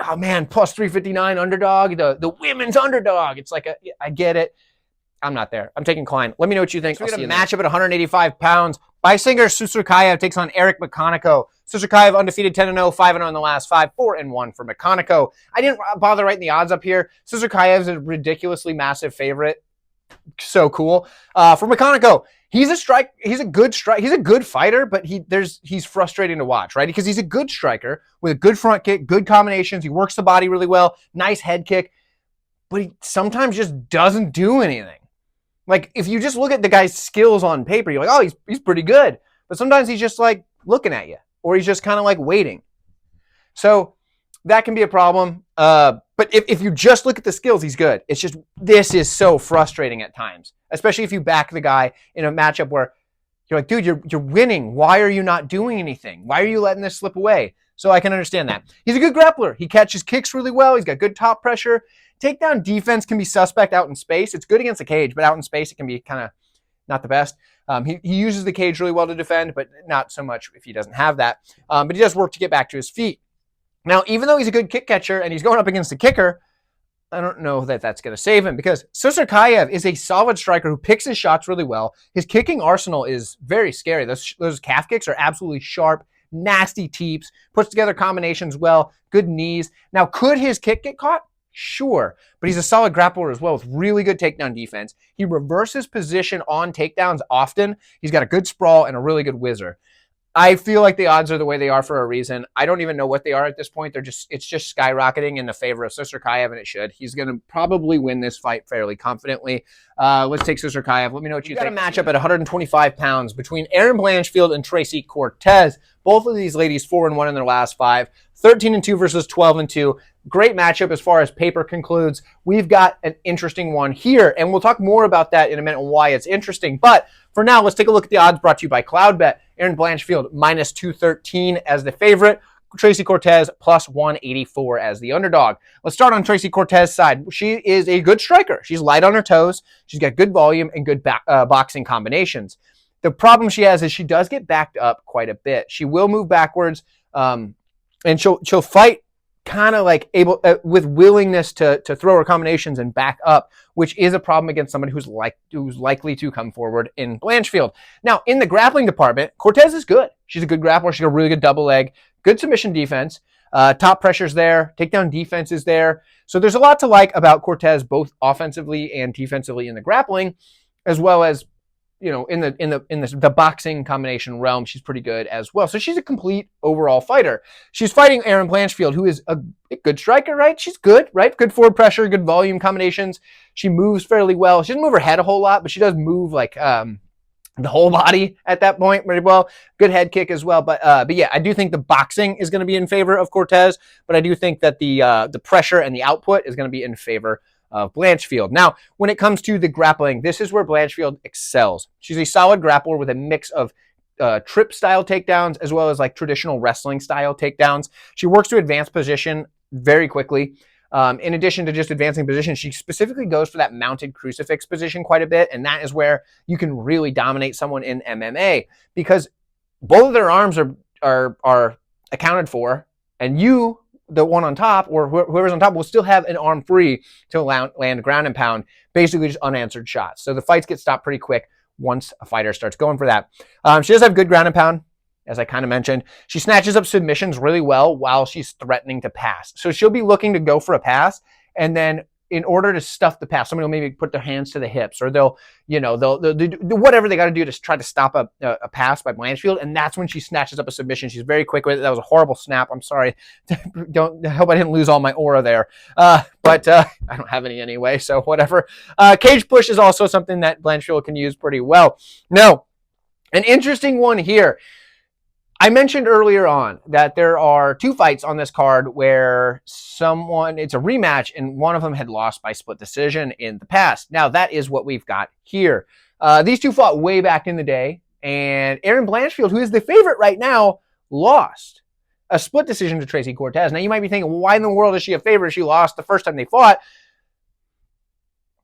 oh man, plus 359 underdog, the women's underdog. It's like, I get it. I'm not there. I'm taking Kline. Let me know what you think. So we got a matchup at 185 pounds. Baisangur Susurkaev takes on Eric McConico. Susurkaev undefeated 10-0, 5-0 in the last 5, 4-1 for McConico. I didn't bother writing the odds up here. Susurkaev's a ridiculously massive favorite. So cool. For McConico, he's a good fighter, but he's frustrating to watch, right? Because he's a good striker with a good front kick, good combinations. He works the body really well, nice head kick, but he sometimes just doesn't do anything. Like, if you just look at the guy's skills on paper, you're like, oh, he's pretty good. But sometimes he's just like looking at you, or he's just kind of like waiting. So that can be a problem. But if you just look at the skills, he's good. It's just, this is so frustrating at times, especially if you back the guy in a matchup where you're like, dude, you're winning. Why are you not doing anything? Why are you letting this slip away? So I can understand that. He's a good grappler. He catches kicks really well. He's got good top pressure. Takedown defense can be suspect out in space. It's good against the cage, but out in space, it can be kind of not the best. He uses the cage really well to defend, but not so much if he doesn't have that. But he does work to get back to his feet. Now, even though he's a good kick catcher and he's going up against a kicker, I don't know that that's going to save him because Susurkaev is a solid striker who picks his shots really well. His kicking arsenal is very scary. Those calf kicks are absolutely sharp, nasty teeps, puts together combinations well, good knees. Now, could his kick get caught? Sure, but he's a solid grappler as well with really good takedown defense. He reverses position on takedowns often. He's got a good sprawl and a really good whizzer. I feel like the odds are the way they are for a reason. I don't even know what they are at this point. It's just skyrocketing in the favor of Susurkaev, and it should. He's going to probably win this fight fairly confidently. Let's take Susurkaev. Let me know what you think. Got a matchup at 125 pounds between Erin Blanchfield and Tracy Cortez. Both of these ladies 4-1 in their last 5. 13-2 versus 12-2. Great matchup as far as paper concludes. We've got an interesting one here, and we'll talk more about that in a minute and why it's interesting. But for now, let's take a look at the odds brought to you by CloudBet. Erin Blanchfield minus 213 as the favorite. Tracy Cortez plus 184 as the underdog. Let's start on Tracy Cortez's side. She is a good striker. She's light on her toes. She's got good volume and good boxing combinations. The problem she has is she does get backed up quite a bit. She will move backwards, and she'll fight kind of like able with willingness to throw her combinations and back up, which is a problem against somebody who's likely to come forward in Blanchfield. Now, in the grappling department, Cortez is good. She's a good grappler. She's got a really good double leg, good submission defense. Top pressure's there. Takedown defense is there. So there's a lot to like about Cortez, both offensively and defensively in the grappling, as well as in the boxing combination realm. She's pretty good as well. So she's a complete overall fighter. She's fighting Erin Blanchfield, who is a good striker, right? She's good, right? Good forward pressure, good volume combinations. She moves fairly well. She doesn't move her head a whole lot, but she does move like the whole body at that point pretty well. Good head kick as well. But yeah, I do think the boxing is going to be in favor of Cortez, but I do think that the pressure and the output is going to be in favor of Blanchfield. Now, when it comes to the grappling, this is where Blanchfield excels. She's a solid grappler with a mix of trip-style takedowns as well as like traditional wrestling-style takedowns. She works to advance position very quickly. In addition to just advancing position, she specifically goes for that mounted crucifix position quite a bit, and that is where you can really dominate someone in MMA because both of their arms are accounted for, and you, the one on top, or whoever's on top, will still have an arm free to land ground and pound, basically just unanswered shots. So the fights get stopped pretty quick once a fighter starts going for that. She does have good ground and pound, as I kind of mentioned. She snatches up submissions really well while she's threatening to pass. So she'll be looking to go for a pass, and then in order to stuff the pass, somebody will maybe put their hands to the hips, or they'll do whatever they got to do to try to stop a pass by Blanchfield, and that's when she snatches up a submission. She's very quick with it. That was a horrible snap. I'm sorry. I hope I didn't lose all my aura there. But I don't have any anyway, so whatever. Cage push is also something that Blanchfield can use pretty well. Now, an interesting one here. I mentioned earlier on that there are 2 fights on this card where it's a rematch, and one of them had lost by split decision in the past. Now, that is what we've got here. These 2 fought way back in the day, and Erin Blanchfield, who is the favorite right now, lost a split decision to Tracy Cortez. Now, you might be thinking, well, why in the world is she a favorite? She lost the first time they fought.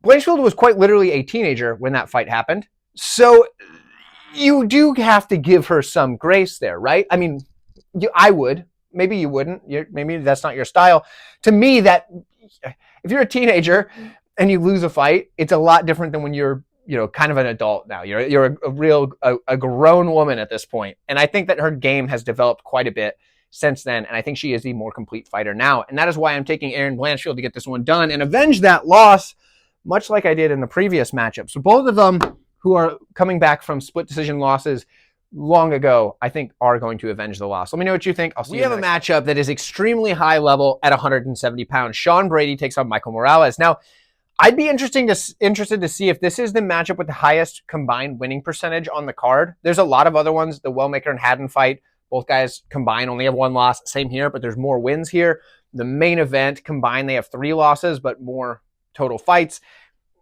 Blanchfield was quite literally a teenager when that fight happened. So you do have to give her some grace there, right? I mean, I would. Maybe you wouldn't. Maybe that's not your style. To me, that if you're a teenager and you lose a fight, it's a lot different than when you're kind of an adult now. You're a grown woman at this point. And I think that her game has developed quite a bit since then, and I think she is the more complete fighter now. And that is why I'm taking Erin Blanchfield to get this one done and avenge that loss, much like I did in the previous matchup. So both of them, who are coming back from split decision losses long ago, I think are going to avenge the loss. Let me know what you think. I'll see you. We have a matchup that is extremely high level at 170 pounds. Sean Brady takes on Michael Morales. Now, I'd be interested to see if this is the matchup with the highest combined winning percentage on the card. There's a lot of other ones. The Wellmaker and Haddon fight, both guys combined only have 1 loss. Same here, but there's more wins here. The main event combined, they have 3 losses, but more total fights.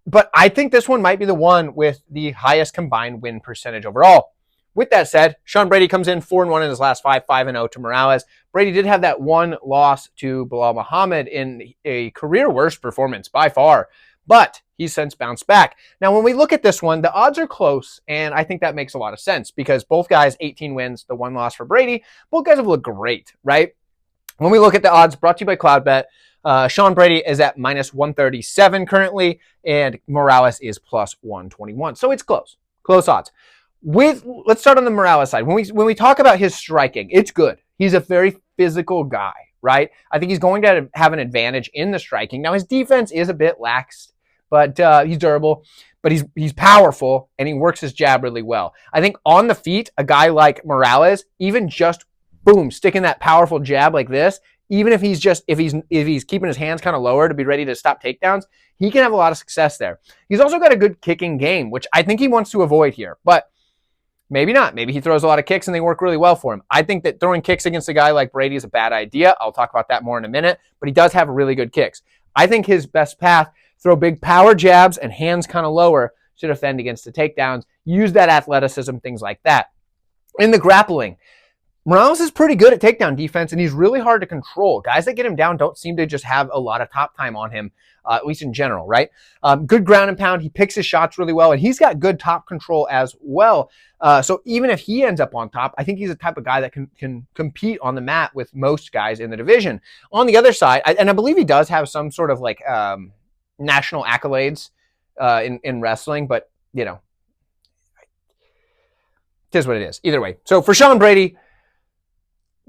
But I think this one might be the one with the highest combined win percentage overall. With that said, Sean Brady comes in 4-1 in his last 5, 5-0 to Morales. Brady did have that 1 loss to Belal Muhammad in a career worst performance by far, but he's since bounced back. Now, when we look at this one, the odds are close, and I think that makes a lot of sense because both guys, 18 wins, the 1 loss for Brady. Both guys have looked great, right? When we look at the odds, brought to you by Cloudbet, Sean Brady is at -137 currently, and Morales is +121. So it's close odds. Let's start on the Morales side. When we talk about his striking, it's good. He's a very physical guy, right? I think he's going to have an advantage in the striking. Now his defense is a bit lax, but he's durable. But he's powerful, and he works his jab really well. I think on the feet, a guy like Morales, even just boom, sticking that powerful jab like this, even if he's keeping his hands kind of lower to be ready to stop takedowns, he can have a lot of success there. He's also got a good kicking game, which I think he wants to avoid here, but maybe not. Maybe he throws a lot of kicks and they work really well for him. I think that throwing kicks against a guy like Brady is a bad idea. I'll talk about that more in a minute, but he does have really good kicks. I think his best path, throw big power jabs and hands kind of lower to defend against the takedowns, use that athleticism, things like that. In the grappling, Morales is pretty good at takedown defense, and he's really hard to control. Guys that get him down don't seem to just have a lot of top time on him, at least in general, right? Good ground and pound. He picks his shots really well, and he's got good top control as well. So even if he ends up on top, I think he's the type of guy that can compete on the mat with most guys in the division. On the other side, and I believe he does have some sort of like national accolades in wrestling, but, you know, it is what it is. Either way. So for Sean Brady,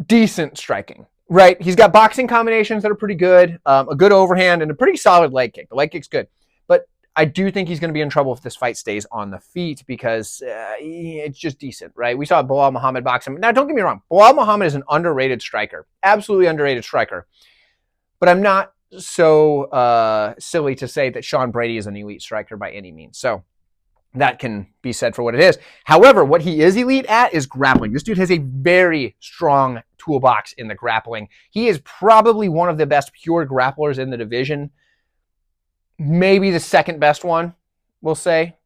decent striking, right? He's got boxing combinations that are pretty good, a good overhand, and a pretty solid leg kick. The leg kick's good. But I do think he's going to be in trouble if this fight stays on the feet because it's just decent, right? We saw Belal Muhammad box him. Now, don't get me wrong. Belal Muhammad is an underrated striker. Absolutely underrated striker. But I'm not so silly to say that Sean Brady is an elite striker by any means. So that can be said for what it is. However, what he is elite at is grappling. This dude has a very strong toolbox in the grappling. He is probably one of the best pure grapplers in the division. Maybe the second best one, we'll say.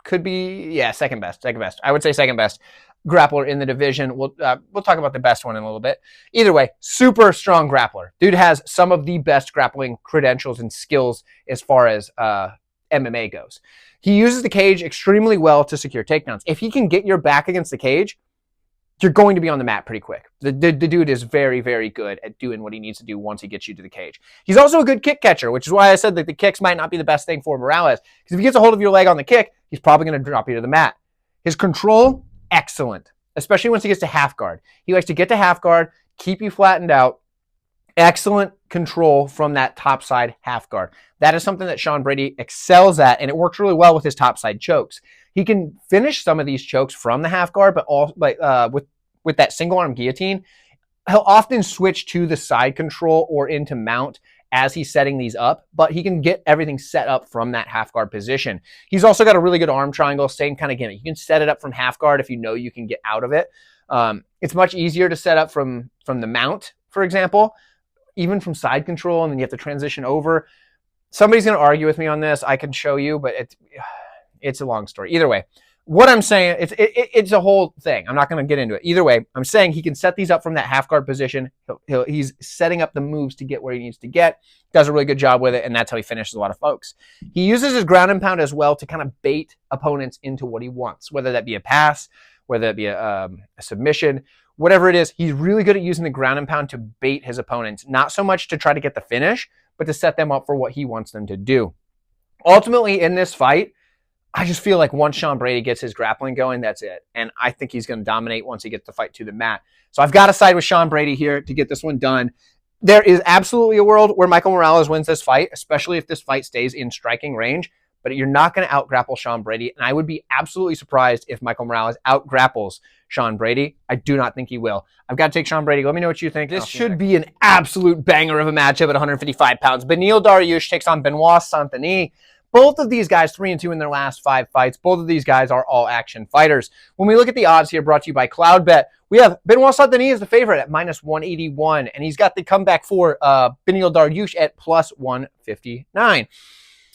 Could be, yeah, second best. I would say second best grappler in the division. We'll talk about the best one in a little bit. Either way, super strong grappler. Dude has some of the best grappling credentials and skills as far as MMA goes. He uses the cage extremely well to secure takedowns. If he can get your back against the cage, you're going to be on the mat pretty quick. The dude is very, very good at doing what he needs to do once he gets you to the cage. He's also a good kick catcher, which is why I said that the kicks might not be the best thing for Morales. Because if he gets a hold of your leg on the kick, he's probably going to drop you to the mat. His control, excellent. Especially once he gets to half guard. He likes to get to half guard, keep you flattened out. Excellent control from that top side half guard. That is something that Sean Brady excels at, and it works really well with his top side chokes. He can finish some of these chokes from the half guard, but all with that single arm guillotine, he'll often switch to the side control or into mount as he's setting these up, but he can get everything set up from that half guard position. He's also got a really good arm triangle, same kind of gimmick. You can set it up from half guard if you know you can get out of it. It's much easier to set up from the mount, for example, even from side control, and then you have to transition over. Somebody's going to argue with me on this. I can show you, but it's a long story. Either way, what I'm saying, it's a whole thing. I'm not going to get into it. Either way, I'm saying he can set these up from that half guard position. He's setting up the moves to get where he needs to get. Does a really good job with it, and that's how he finishes a lot of folks. He uses his ground and pound as well to kind of bait opponents into what he wants, whether that be a pass, whether it be a submission, whatever it is. He's really good at using the ground and pound to bait his opponents, not so much to try to get the finish, but to set them up for what he wants them to do. Ultimately, in this fight, I just feel like once Sean Brady gets his grappling going, that's it. And I think he's going to dominate once he gets the fight to the mat. So I've got to side with Sean Brady here to get this one done. There is absolutely a world where Michael Morales wins this fight, especially if this fight stays in striking range. But you're not going to out-grapple Sean Brady. And I would be absolutely surprised if Michael Morales out-grapples Sean Brady. I do not think he will. I've got to take Sean Brady. Let me know what you think. This should be an absolute banger of a matchup at 155 pounds. Beneil Dariush takes on Benoit Saint-Denis. Both of these guys 3-2 in their last 5 fights. Both of these guys are all-action fighters. When we look at the odds here, brought to you by Cloudbet, we have Benoit Saint-Denis as the favorite at -181, and he's got the comeback for Beneil Dariush at +159.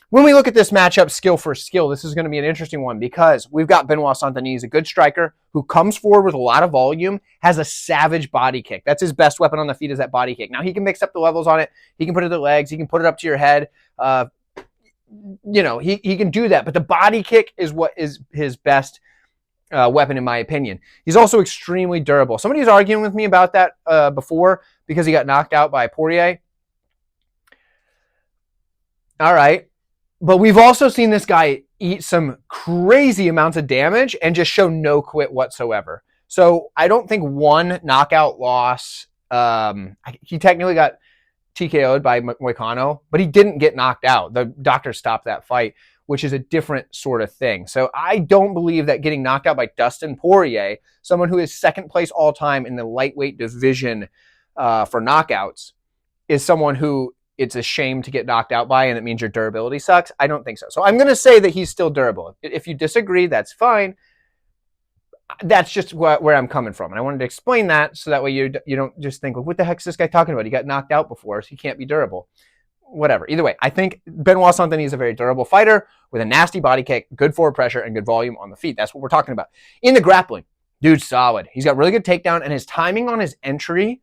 When we look at this matchup skill for skill, this is going to be an interesting one because we've got Benoit Saint-Denis, a good striker who comes forward with a lot of volume, has a savage body kick. That's his best weapon on the feet is that body kick. Now, he can mix up the levels on it. He can put it to the legs. He can put it up to your head. He can do that. But the body kick is what is his best weapon, in my opinion. He's also extremely durable. Somebody was arguing with me about that before because he got knocked out by Poirier. All right. But we've also seen this guy eat some crazy amounts of damage and just show no quit whatsoever. So I don't think one knockout loss, he technically got TKO'd by Moicano, but he didn't get knocked out. The doctor stopped that fight, which is a different sort of thing. So I don't believe that getting knocked out by Dustin Poirier, someone who is second place all time in the lightweight division for knockouts, is someone who it's a shame to get knocked out by and it means your durability sucks. I don't think so. So I'm going to say that he's still durable. If you disagree, that's fine. That's just where I'm coming from. And I wanted to explain that so that way you don't just think, well, what the heck is this guy talking about? He got knocked out before, so he can't be durable. Whatever. Either way, I think Benoit Saint-Denis is a very durable fighter with a nasty body kick, good forward pressure, and good volume on the feet. That's what we're talking about. In the grappling, dude's solid. He's got really good takedown, and his timing on his entries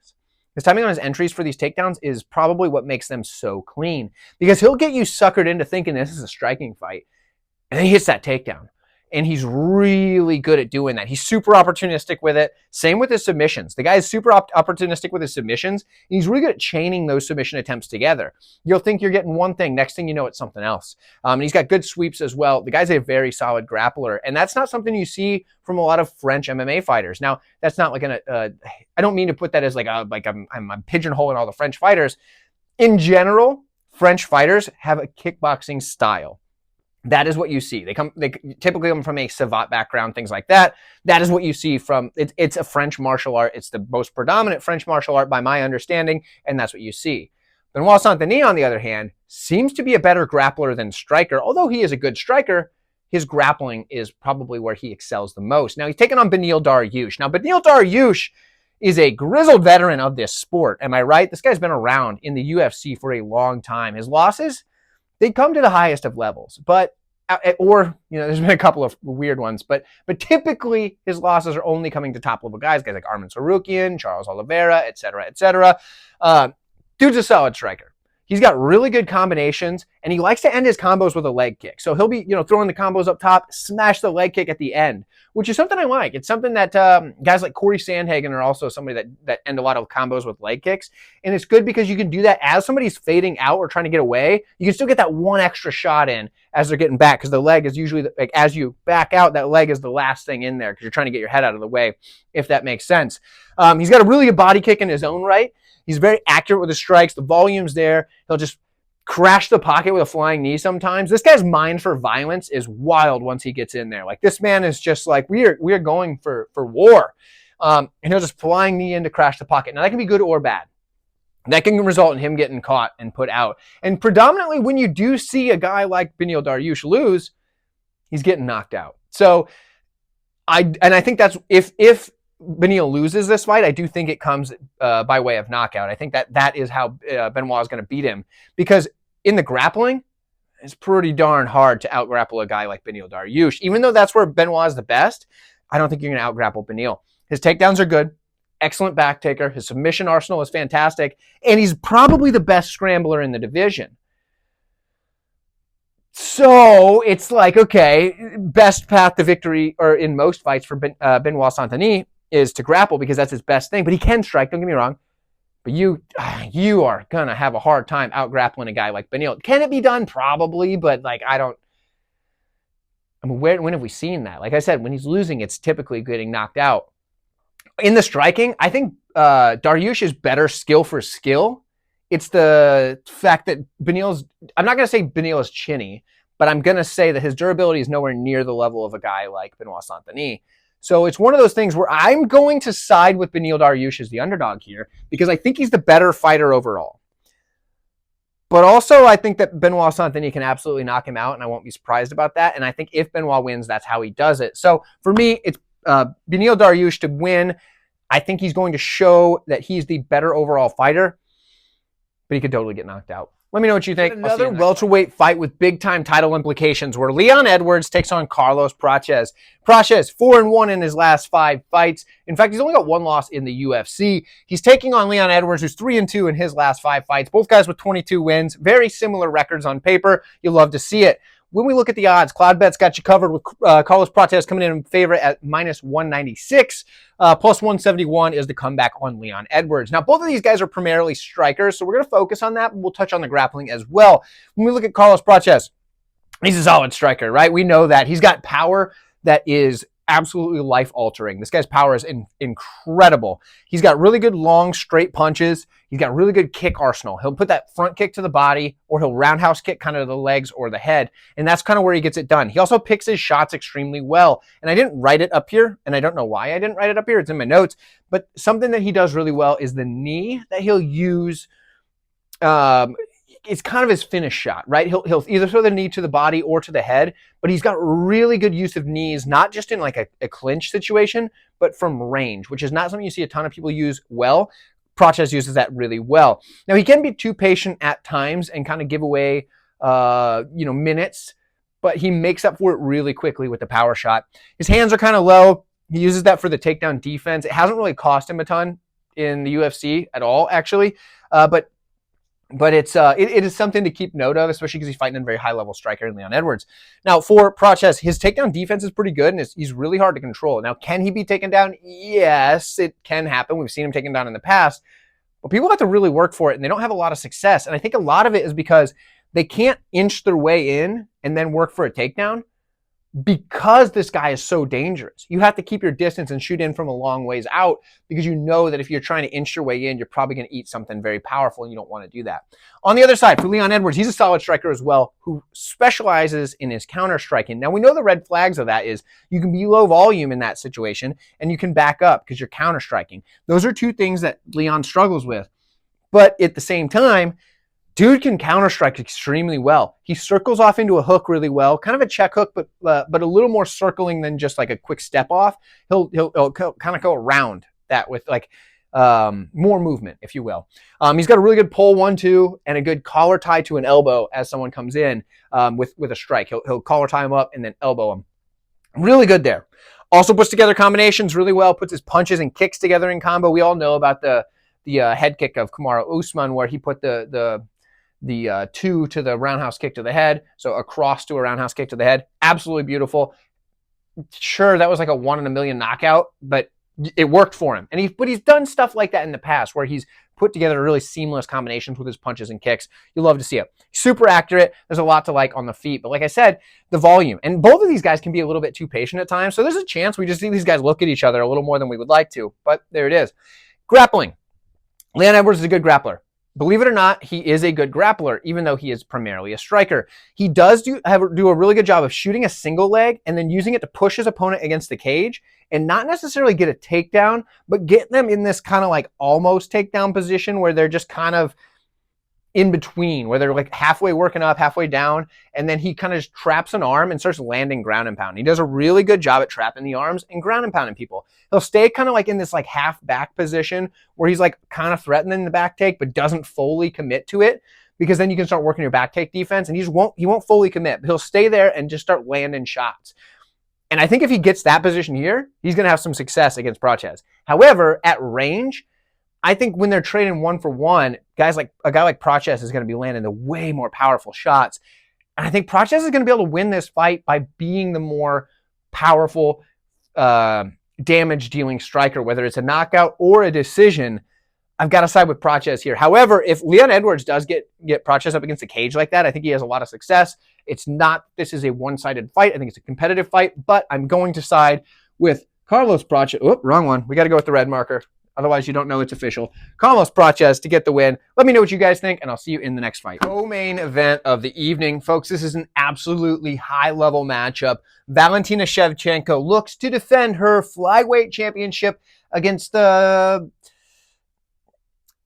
for these takedowns is probably what makes them so clean. Because he'll get you suckered into thinking this is a striking fight, and then he hits that takedown. And he's really good at doing that. He's super opportunistic with it. Same with his submissions. The guy is super opportunistic with his submissions. And he's really good at chaining those submission attempts together. You'll think you're getting one thing. Next thing you know, it's something else. And he's got good sweeps as well. The guy's a very solid grappler. And that's not something you see from a lot of French MMA fighters. Now, that's not like I don't mean to put that as like I'm pigeonholing all the French fighters. In general, French fighters have a kickboxing style. That is what you see. They typically come from a savate background, things like that. That is what you see from, it's a French martial art. It's the most predominant French martial art by my understanding, and that's what you see. Benoit Saint-Denis, on the other hand, seems to be a better grappler than striker. Although he is a good striker, his grappling is probably where he excels the most. Now, he's taken on Beneil Dariush. Now, Beneil Dariush is a grizzled veteran of this sport. Am I right? This guy's been around in the UFC for a long time. His losses, they come to the highest of levels, there's been a couple of weird ones, but typically his losses are only coming to top level guys like Arman Tsarukyan, Charles Oliveira, et cetera. Dude's a solid striker. He's got really good combinations, and he likes to end his combos with a leg kick. So he'll be, throwing the combos up top, smash the leg kick at the end, which is something I like. It's something that guys like Corey Sandhagen are also somebody that end a lot of combos with leg kicks. And it's good because you can do that as somebody's fading out or trying to get away. You can still get that one extra shot in as they're getting back, because the leg is usually, as you back out, that leg is the last thing in there because you're trying to get your head out of the way, if that makes sense. He's got a really good body kick in his own right. He's very accurate with his strikes. The volume's there. He'll just crash the pocket with a flying knee sometimes. This guy's mind for violence is wild once he gets in there. Like, this man is just like, we are going for war. And he'll just flying knee in to crash the pocket. Now, that can be good or bad. That can result in him getting caught and put out. And predominantly when you do see a guy like Beneil Dariush lose, he's getting knocked out. So I think that's, if Beneil loses this fight, I do think it comes by way of knockout. I think that is how Benoit is going to beat him, because in the grappling, it's pretty darn hard to out-grapple a guy like Beneil Dariush. Even though that's where Benoit is the best, I don't think you're going to out-grapple Beneil. His takedowns are good, excellent back taker, his submission arsenal is fantastic, and he's probably the best scrambler in the division. So it's like, okay, best path to victory, or in most fights for Benoit Saint-Denis, is to grapple, because that's his best thing. But he can strike, don't get me wrong. But you are going to have a hard time out-grappling a guy like Beneil. Can it be done? Probably, but when have we seen that? Like I said, when he's losing, it's typically getting knocked out. In the striking, I think Dariush is better skill for skill. It's the fact that I'm not going to say Beneil is chinny, but I'm going to say that his durability is nowhere near the level of a guy like Benoit Saint-Denis. So it's one of those things where I'm going to side with Beneil Dariush as the underdog here, because I think he's the better fighter overall. But also, I think that Benoit Saint-Denis can absolutely knock him out, and I won't be surprised about that. And I think if Benoit wins, that's how he does it. So for me, it's Beneil Dariush to win. I think he's going to show that he's the better overall fighter, but he could totally get knocked out. Let me know what you think. Another welterweight fight with big-time title implications, where Leon Edwards takes on Carlos Praches. Praches, 4-1 in his last 5 fights. In fact, he's only got 1 loss in the UFC. He's taking on Leon Edwards, who's 3-2 in his last 5 fights. Both guys with 22 wins. Very similar records on paper. You'll love to see it. when we look at the odds, Cloudbet's got you covered with Carlos Prates coming in favorite at -196. Plus 171 is the comeback on Leon Edwards. Now, both of these guys are primarily strikers, so we're going to focus on that, but we'll touch on the grappling as well. When we look at Carlos Prates, he's a solid striker, right? We know that. He's got power that is absolutely life-altering. This guy's power is incredible. He's got really good long, straight punches. He's got really good kick arsenal. He'll put that front kick to the body, or he'll roundhouse kick kind of the legs or the head, and that's kind of where he gets it done. He also picks his shots extremely well, and I didn't write it up here, and I don't know why I didn't write it up here. It's in my notes, but something that he does really well is the knee that he'll use. It's kind of his finish shot, right? He'll either throw the knee to the body or to the head, but he's got really good use of knees, not just in like a clinch situation, but from range, which is not something you see a ton of people use well. Prates uses that really well. Now, he can be too patient at times and kind of give away, minutes, but he makes up for it really quickly with the power shot. His hands are kind of low. He uses that for the takedown defense. It hasn't really cost him a ton in the UFC at all, actually, but it is something to keep note of, especially because he's fighting a very high-level striker in Leon Edwards. Now, for Prates, his takedown defense is pretty good, and he's really hard to control. Now, can he be taken down? Yes, it can happen. We've seen him taken down in the past. But people have to really work for it, and they don't have a lot of success. And I think a lot of it is because they can't inch their way in and then work for a takedown, because this guy is so dangerous. You have to keep your distance and shoot in from a long ways out, because you know that if you're trying to inch your way in, you're probably going to eat something very powerful, and you don't want to do that. On the other side, for Leon Edwards, he's a solid striker as well, who specializes in his counter striking. Now, we know the red flags of that is you can be low volume in that situation, and you can back up because you're counter striking. Those are two things that Leon struggles with. But at the same time, dude can counter-strike extremely well. He circles off into a hook really well, kind of a check hook, but a little more circling than just like a quick step off. He'll kind of go around that with like more movement, if you will. He's got a really good pull 1-2 and a good collar tie to an elbow as someone comes in with a strike. He'll collar tie him up and then elbow him. Really good there. Also puts together combinations really well, puts his punches and kicks together in combo. We all know about the head kick of Kamaru Usman, where he put the 2 to the roundhouse kick to the head, so a cross to a roundhouse kick to the head. Absolutely beautiful. Sure, that was like a 1 in a million knockout, but it worked for him. But he's done stuff like that in the past, where he's put together really seamless combinations with his punches and kicks. You'll love to see it. Super accurate. There's a lot to like on the feet, but like I said, the volume. And both of these guys can be a little bit too patient at times, so there's a chance we just see these guys look at each other a little more than we would like to, but there it is. Grappling. Leon Edwards is a good grappler. Believe it or not, he is a good grappler, even though he is primarily a striker. He does do a really good job of shooting a single leg and then using it to push his opponent against the cage and not necessarily get a takedown, but get them in this kind of like almost takedown position where they're just kind of in between, where they're like halfway working up, halfway down, and then he kind of just traps an arm and starts landing ground and pound. He does a really good job at trapping the arms and ground and pounding people. He'll stay kind of like in this like half back position where he's like kind of threatening the back take, but doesn't fully commit to it, because then you can start working your back take defense, and he won't fully commit, but he'll stay there and just start landing shots. And I think if he gets that position here, he's going to have some success against Prates. However, at range, I think when they're trading 1-for-1, a guy like Prates is going to be landing the way more powerful shots. And I think Prates is going to be able to win this fight by being the more powerful damage-dealing striker, whether it's a knockout or a decision. I've got to side with Prates here. However, if Leon Edwards does get Prates up against the cage like that, I think he has a lot of success. This is a one-sided fight. I think it's a competitive fight, but I'm going to side with Carlos Prates. Oh, wrong one. We got to go with the red marker. Otherwise, you don't know it's official. Carlos Prates to get the win. Let me know what you guys think, and I'll see you in the next fight. Co-main event of the evening. Folks, this is an absolutely high-level matchup. Valentina Shevchenko looks to defend her flyweight championship against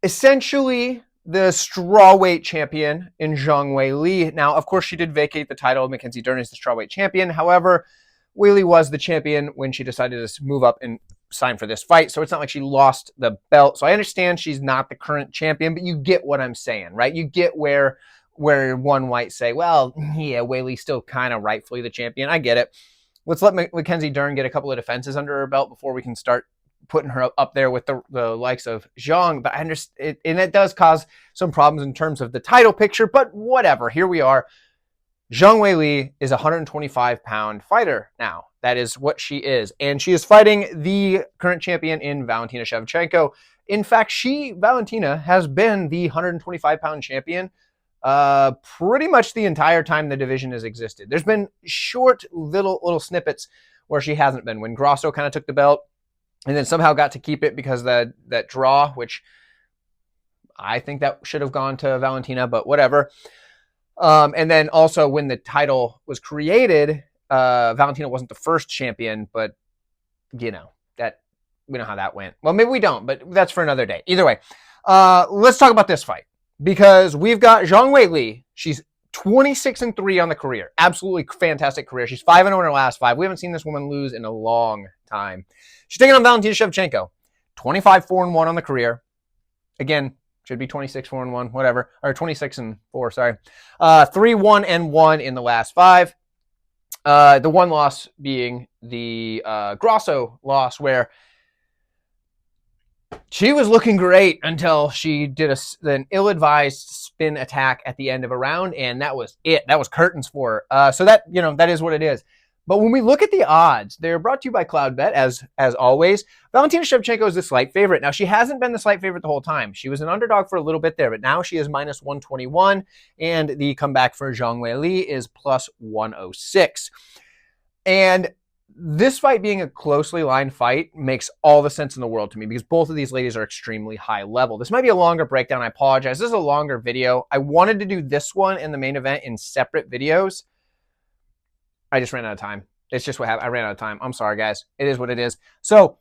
essentially the strawweight champion in Zhang Weili. Now, of course, she did vacate the title of Mackenzie Dern as the strawweight champion. However, Weili was the champion when she decided to move up and sign for this fight, so it's not like she lost the belt. So I understand she's not the current champion, but you get what I'm saying, right? You get where one might say, well, yeah, Weili's still kind of rightfully the champion. I get it. Let's let Mackenzie Dern get a couple of defenses under her belt before we can start putting her up there with the likes of Zhang. But I understand, and it does cause some problems in terms of the title picture, but whatever. Here we are. Zhang Weili is a 125-pound fighter now. That is what she is. And she is fighting the current champion in Valentina Shevchenko. In fact, Valentina, has been the 125-pound champion pretty much the entire time the division has existed. There's been short little snippets where she hasn't been. When Grasso kind of took the belt and then somehow got to keep it because that draw, which I think that should have gone to Valentina, but whatever. And then also when the title was created, Valentina wasn't the first champion, but you know, that we know how that went. Well, maybe we don't, but that's for another day. Either way, let's talk about this fight because we've got Zhang Weili. She's 26-3 on the career. Absolutely fantastic career. She's 5-0 in her last 5. We haven't seen this woman lose in a long time. She's taking on Valentina Shevchenko. 25-4-1 on the career. Again, should be 26-4-1, whatever. Or 26-4, sorry. 3-1-1 in the last 5. The one loss being the Grasso loss, where she was looking great until she did an ill-advised spin attack at the end of a round, and that was it. That was curtains for her. So that, that is what it is. But when we look at the odds, they're brought to you by CloudBet, as always. Valentina Shevchenko is the slight favorite. Now, she hasn't been the slight favorite the whole time. She was an underdog for a little bit there, but now she is minus 121, and the comeback for Zhang Weili is plus 106. And this fight being a closely lined fight makes all the sense in the world to me because both of these ladies are extremely high level. This might be a longer breakdown. I apologize. This is a longer video. I wanted to do this one and the main event in separate videos. I just ran out of time. It's just what happened. I ran out of time. I'm sorry, guys. It is what it is. So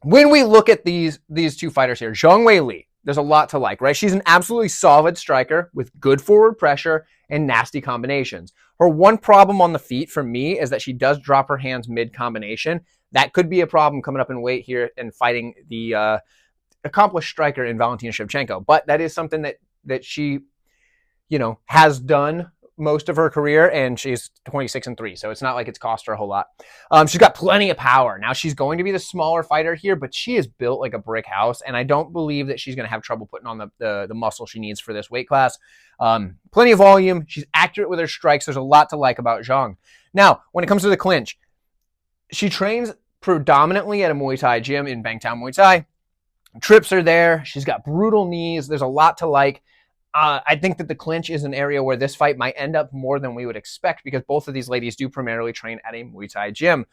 when we look at these two fighters here, Zhang Weili, there's a lot to like, right? She's an absolutely solid striker with good forward pressure and nasty combinations. Her one problem on the feet for me is that she does drop her hands mid-combination. That could be a problem coming up in weight here and fighting the accomplished striker in Valentina Shevchenko. But that is something that she, has done most of her career, and she's 26-3, so it's not like it's cost her a whole lot. She's got plenty of power. Now, she's going to be the smaller fighter here, but she is built like a brick house, and I don't believe that she's going to have trouble putting on the muscle she needs for this weight class. Plenty of volume. She's accurate with her strikes. There's a lot to like about Zhang. Now, when it comes to the clinch, she trains predominantly at a Muay Thai gym in Bangtan Muay Thai. Trips are there. She's got brutal knees. There's a lot to like. I think that the clinch is an area where this fight might end up more than we would expect because both of these ladies do primarily train at a Muay Thai gym.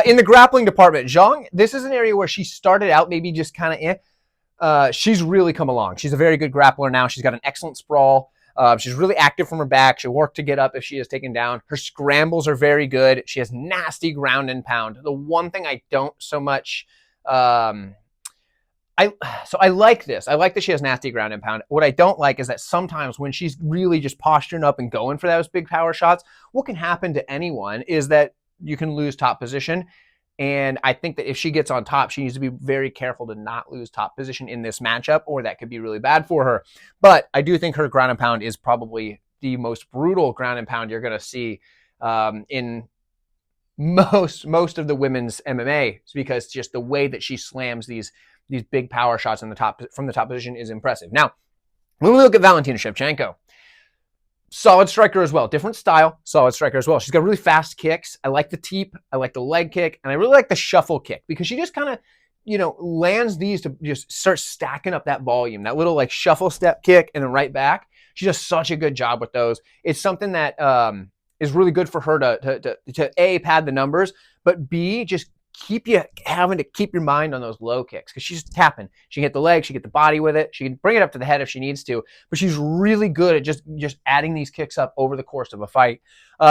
In the grappling department, Zhang, this is an area where she started out maybe just kind of she's really come along. She's a very good grappler now. She's got an excellent sprawl. She's really active from her back. She'll work to get up if she is taken down. Her scrambles are very good. She has nasty ground and pound. The one thing I don't so much... I like this. I like that she has nasty ground and pound. What I don't like is that sometimes when she's really just posturing up and going for those big power shots, what can happen to anyone is that you can lose top position. And I think that if she gets on top, she needs to be very careful to not lose top position in this matchup, or that could be really bad for her. But I do think her ground and pound is probably the most brutal ground and pound you're going to see in most of the women's MMA, because just the way that she slams these big power shots from the top position is impressive. Now, when we look at Valentina Shevchenko, solid striker as well. Different style, solid striker as well. She's got really fast kicks. I like the teep. I like the leg kick. And I really like the shuffle kick because she just kind of, lands these to just start stacking up that volume. That little shuffle step kick and then right back. She does such a good job with those. It's something that is really good for her to A, pad the numbers, but B, just keep you having to keep your mind on those low kicks because she's tapping. She can hit the leg, she can get the body with it, she can bring it up to the head if she needs to, but she's really good at just adding these kicks up over the course of a fight.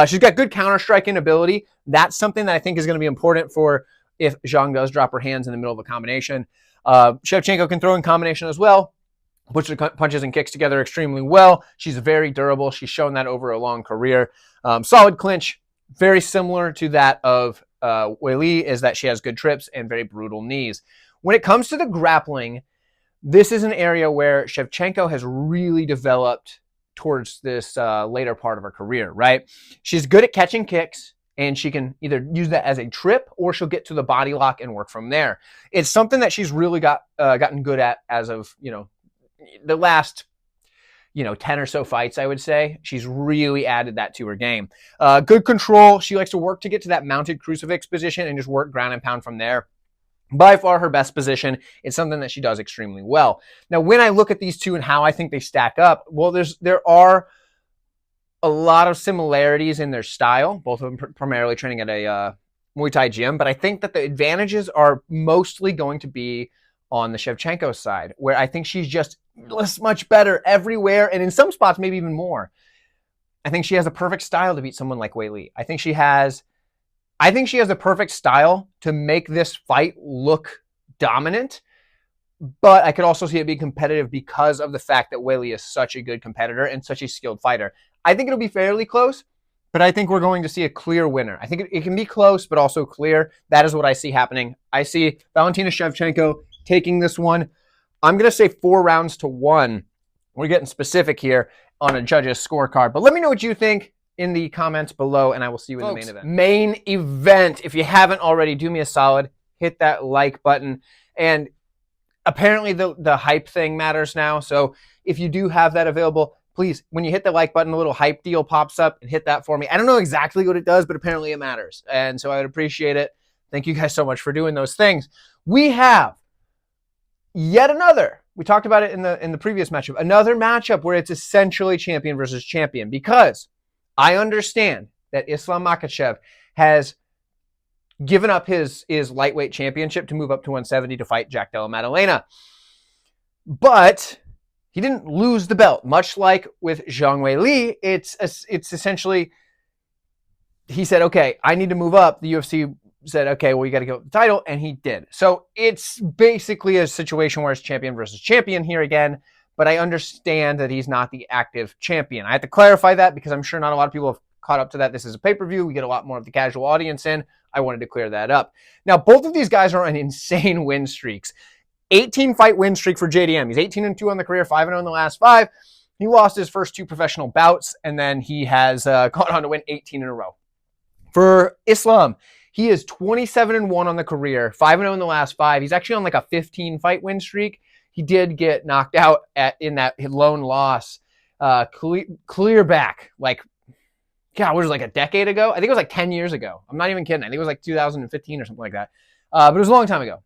She's got good counter-striking ability. That's something that I think is going to be important for if Zhang does drop her hands in the middle of a combination. Shevchenko can throw in combination as well. Puts her punches and kicks together extremely well. She's very durable. She's shown that over a long career. Solid clinch, very similar to that of Weili, is that she has good trips and very brutal knees. When it comes to the grappling, this is an area where Shevchenko has really developed towards this later part of her career, right? She's good at catching kicks, and she can either use that as a trip or she'll get to the body lock and work from there. It's something that she's really gotten good at as of, the last 10 or so fights, I would say. She's really added that to her game. Good control. She likes to work to get to that mounted crucifix position and just work ground and pound from there. By far her best position. It's something that she does extremely well. Now, when I look at these two and how I think they stack up, well, there are a lot of similarities in their style, both of them primarily training at a Muay Thai gym, but I think that the advantages are mostly going to be on the Shevchenko side, where I think she's just much better everywhere, and in some spots, maybe even more. I think she has a perfect style to beat someone like Wei Li. I think she has the perfect style to make this fight look dominant, but I could also see it being competitive because of the fact that Wei Li is such a good competitor and such a skilled fighter. I think it'll be fairly close, but I think we're going to see a clear winner. I think it can be close, but also clear. That is what I see happening. I see Valentina Shevchenko taking this one. I'm going to say 4 rounds to 1. We're getting specific here on a judge's scorecard. But let me know what you think in the comments below, and I will see you in the main event. Main event. If you haven't already, do me a solid. Hit that like button. And apparently the hype thing matters now. So if you do have that available, please, when you hit the like button, a little hype deal pops up, and hit that for me. I don't know exactly what it does, but apparently it matters. And so I would appreciate it. Thank you guys so much for doing those things. We have yet another, we talked about it in the previous matchup, another matchup where it's essentially champion versus champion, because I understand that Islam Makhachev has given up his lightweight championship to move up to 170 to fight Jack Della Maddalena. But he didn't lose the belt. Much like with Zhang Weili, it's essentially, he said, okay, I need to move up. The UFC said, okay, well, you got to give up the title, and he did. So it's basically a situation where it's champion versus champion here again, but I understand that he's not the active champion. I have to clarify that because I'm sure not a lot of people have caught up to that. This is a pay-per-view. We get a lot more of the casual audience in. I wanted to clear that up. Now, both of these guys are on insane win streaks. 18-fight win streak for JDM. He's 18-2 on the career, 5-0 in the last 5. He lost his first 2 professional bouts, and then he has gone on to win 18 in a row. For Islam, he is 27-1 on the career, 5-0 in the last 5. He's actually on like a 15-fight win streak. He did get knocked out in that lone loss clear back, like, God, what was it, like a decade ago? I think it was like 10 years ago. I'm not even kidding. I think it was like 2015 or something like that. But it was a long time ago.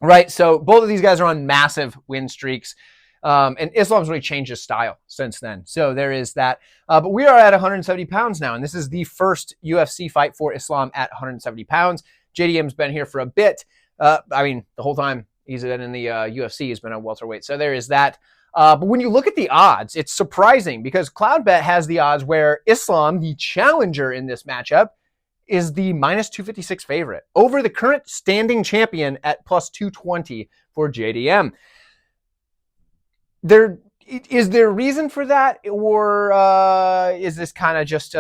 Right, so both of these guys are on massive win streaks, and Islam's really changed his style since then. So there is that. But we are at 170 pounds now, and this is the first UFC fight for Islam at 170 pounds. JDM's been here for a bit. I mean, the whole time he's been in the UFC, he's been a welterweight. So there is that. But when you look at the odds, it's surprising because Cloudbet has the odds where Islam, the challenger in this matchup, is the minus 256 favorite over the current standing champion at plus 220 for JDM. Is there reason for that, or is this kind of just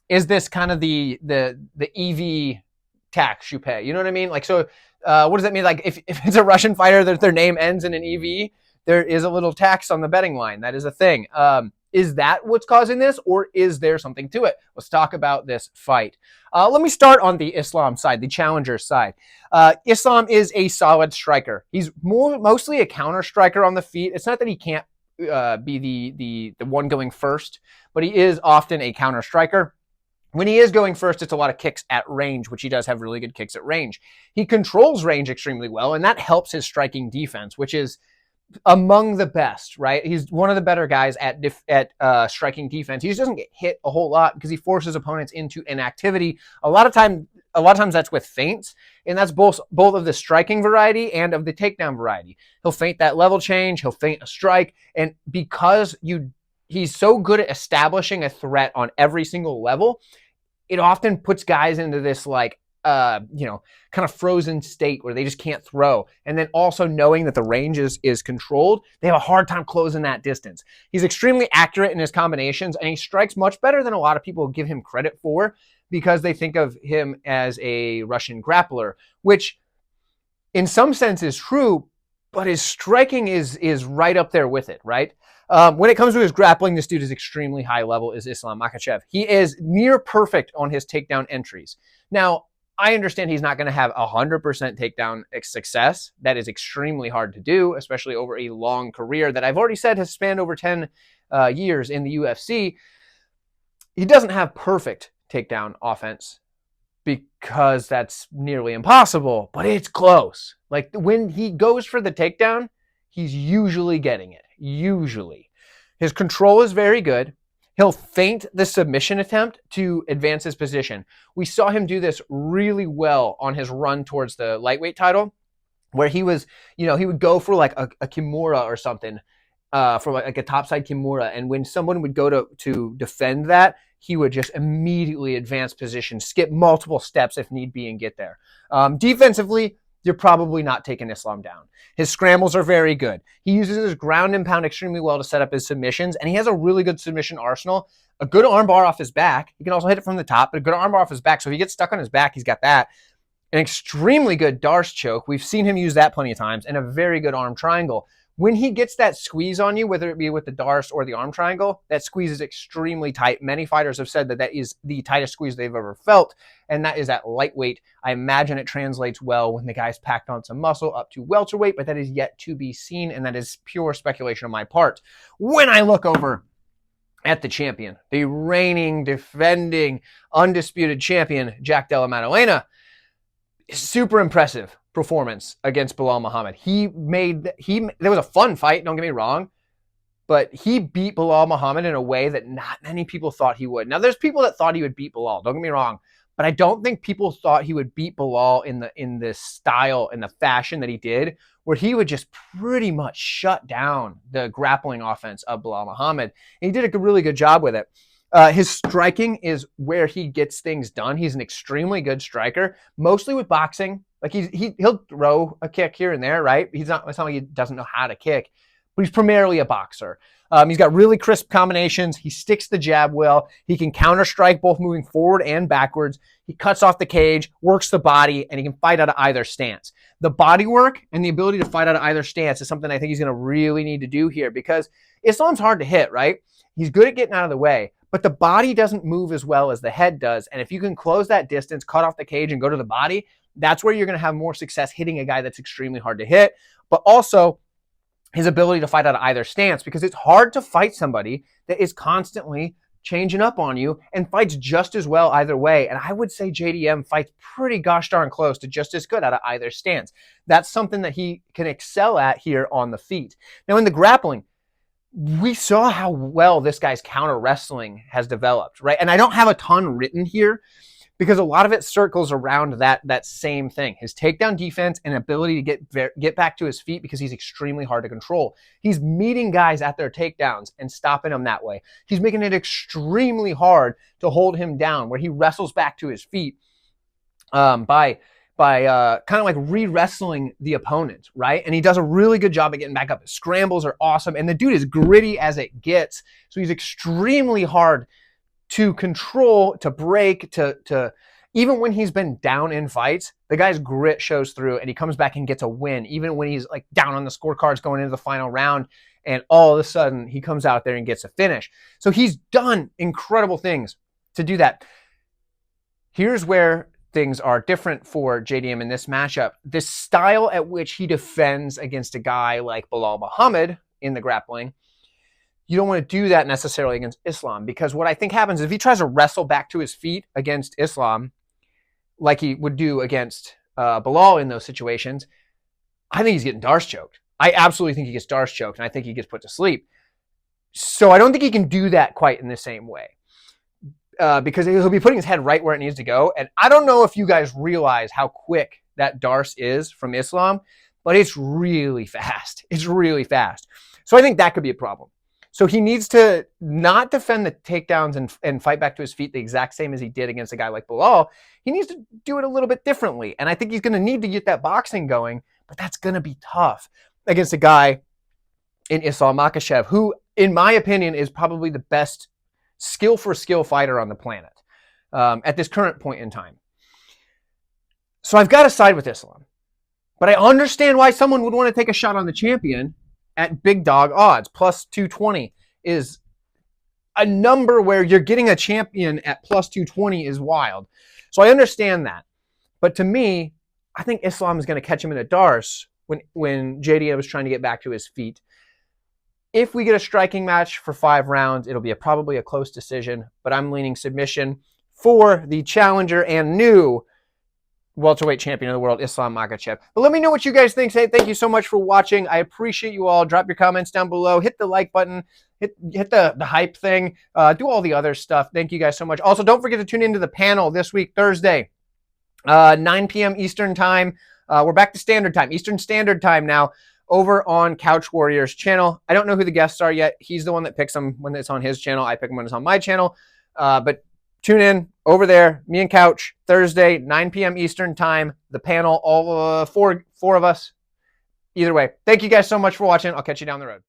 is this kind of the EV tax you pay? You know what I mean? Like, so what does that mean? Like, if it's a Russian fighter that their name ends in an EV, there is a little tax on the betting line. That is a thing. Is that what's causing this, or is there something to it? Let's talk about this fight. Let me start on the Islam side, the challenger side. Islam is a solid striker. He's mostly a counter striker on the feet. It's not that he can't be the one going first, but he is often a counter striker. When he is going first, it's a lot of kicks at range, which he does have really good kicks at range. He controls range extremely well, and that helps his striking defense, which is among the best, right? He's one of the better guys at striking defense. He just doesn't get hit a whole lot because he forces opponents into inactivity. A lot of times that's with feints, and that's both of the striking variety and of the takedown variety. He'll feint that level change, he'll feint a strike, and because he's so good at establishing a threat on every single level, it often puts guys into this like kind of frozen state where they just can't throw. And then also knowing that the range is controlled, they have a hard time closing that distance. He's extremely accurate in his combinations, and he strikes much better than a lot of people give him credit for because they think of him as a Russian grappler, which in some sense is true, but his striking is right up there with it, right? When it comes to his grappling, this dude is extremely high level, is Islam Makhachev. He is near perfect on his takedown entries. Now, I understand he's not going to have 100% takedown success. That is extremely hard to do, especially over a long career that I've already said has spanned over 10 years in the UFC. He doesn't have perfect takedown offense because that's nearly impossible, but it's close. Like when he goes for the takedown, he's usually getting it. Usually. His control is very good. He'll feint the submission attempt to advance his position. We saw him do this really well on his run towards the lightweight title, where he was, he would go for like a Kimura or something, for like a topside Kimura. And when someone would go to defend that, he would just immediately advance position, skip multiple steps if need be, and get there. Defensively, you're probably not taking Islam down. His scrambles are very good. He uses his ground and pound extremely well to set up his submissions, and he has a really good submission arsenal. A good armbar off his back. He can also hit it from the top, but a good armbar off his back. So if he gets stuck on his back, he's got that. An extremely good Darce choke. We've seen him use that plenty of times, and a very good arm triangle. When he gets that squeeze on you, whether it be with the Darce or the arm triangle, that squeeze is extremely tight. Many fighters have said that is the tightest squeeze they've ever felt, and that is at lightweight. I imagine it translates well when the guy's packed on some muscle up to welterweight, but that is yet to be seen, and that is pure speculation on my part. When I look over at the champion, the reigning, defending, undisputed champion, Jack Della Maddalena, super impressive performance against Belal Muhammad. There was a fun fight, don't get me wrong, but he beat Belal Muhammad in a way that not many people thought he would. Now, there's people that thought he would beat Belal, don't get me wrong, but I don't think people thought he would beat Belal in the style and the fashion that he did, where he would just pretty much shut down the grappling offense of Belal Muhammad. And he did a really good job with it. His striking is where he gets things done. He's an extremely good striker, mostly with boxing. Like he'll throw a kick here and there, right? It's not like he doesn't know how to kick, but he's primarily a boxer. He's got really crisp combinations. He sticks the jab well. He can counter strike both moving forward and backwards. He cuts off the cage, works the body, and he can fight out of either stance. The body work and the ability to fight out of either stance is something I think he's going to really need to do here, because Islam's hard to hit, right? He's good at getting out of the way, but the body doesn't move as well as the head does. And if you can close that distance, cut off the cage, and go to the body, that's where you're going to have more success hitting a guy that's extremely hard to hit. But also his ability to fight out of either stance, because it's hard to fight somebody that is constantly changing up on you and fights just as well either way. And I would say JDM fights pretty gosh darn close to just as good out of either stance. That's something that he can excel at here on the feet. Now, in the grappling, we saw how well this guy's counter wrestling has developed, right? And I don't have a ton written here, because a lot of it circles around that same thing. His takedown defense and ability to get back to his feet, because he's extremely hard to control. He's meeting guys at their takedowns and stopping them that way. He's making it extremely hard to hold him down, where he wrestles back to his feet by kind of like re-wrestling the opponent, right? And he does a really good job of getting back up. His scrambles are awesome, and the dude is gritty as it gets. So he's extremely hard to control, to break, to even when he's been down in fights, the guy's grit shows through, and he comes back and gets a win, even when he's like down on the scorecards going into the final round, and all of a sudden he comes out there and gets a finish. So he's done incredible things to do that. Here's where things are different for JDM in this matchup. The style at which he defends against a guy like Belal Muhammad in the grappling, you don't want to do that necessarily against Islam, because what I think happens is if he tries to wrestle back to his feet against Islam, like he would do against Belal in those situations, I think he's getting Darce choked. I absolutely think he gets Darce choked, and I think he gets put to sleep. So I don't think he can do that quite in the same way, because he'll be putting his head right where it needs to go. And I don't know if you guys realize how quick that Darce is from Islam, but it's really fast. It's really fast. So I think that could be a problem. So he needs to not defend the takedowns and fight back to his feet the exact same as he did against a guy like Belal. He needs to do it a little bit differently. And I think he's going to need to get that boxing going, but that's going to be tough against a guy in Islam Makhachev, who, in my opinion, is probably the best skill for skill fighter on the planet at this current point in time. So I've got to side with Islam, but I understand why someone would want to take a shot on the champion at big dog odds. Plus 220 is a number where you're getting a champion at plus 220 is wild. So I understand that. But to me, I think Islam is going to catch him in a darce when JDM was trying to get back to his feet. If we get a striking match for 5 rounds, it'll be probably a close decision, but I'm leaning submission for the challenger and new welterweight champion of the world, Islam Makhachev. But let me know what you guys think. Thank you so much for watching. I appreciate you all. Drop your comments down below. Hit the like button. Hit the hype thing. Do all the other stuff. Thank you guys so much. Also, don't forget to tune into the panel this week, Thursday, 9 p.m. Eastern Time. We're back to Standard Time, Eastern Standard Time now, over on Couch Warriors channel. I don't know who the guests are yet. He's the one that picks them when it's on his channel. I pick them when it's on my channel. But tune in over there, me and Couch, Thursday, 9 p.m. Eastern Time. The panel, all four of us. Either way, thank you guys so much for watching. I'll catch you down the road.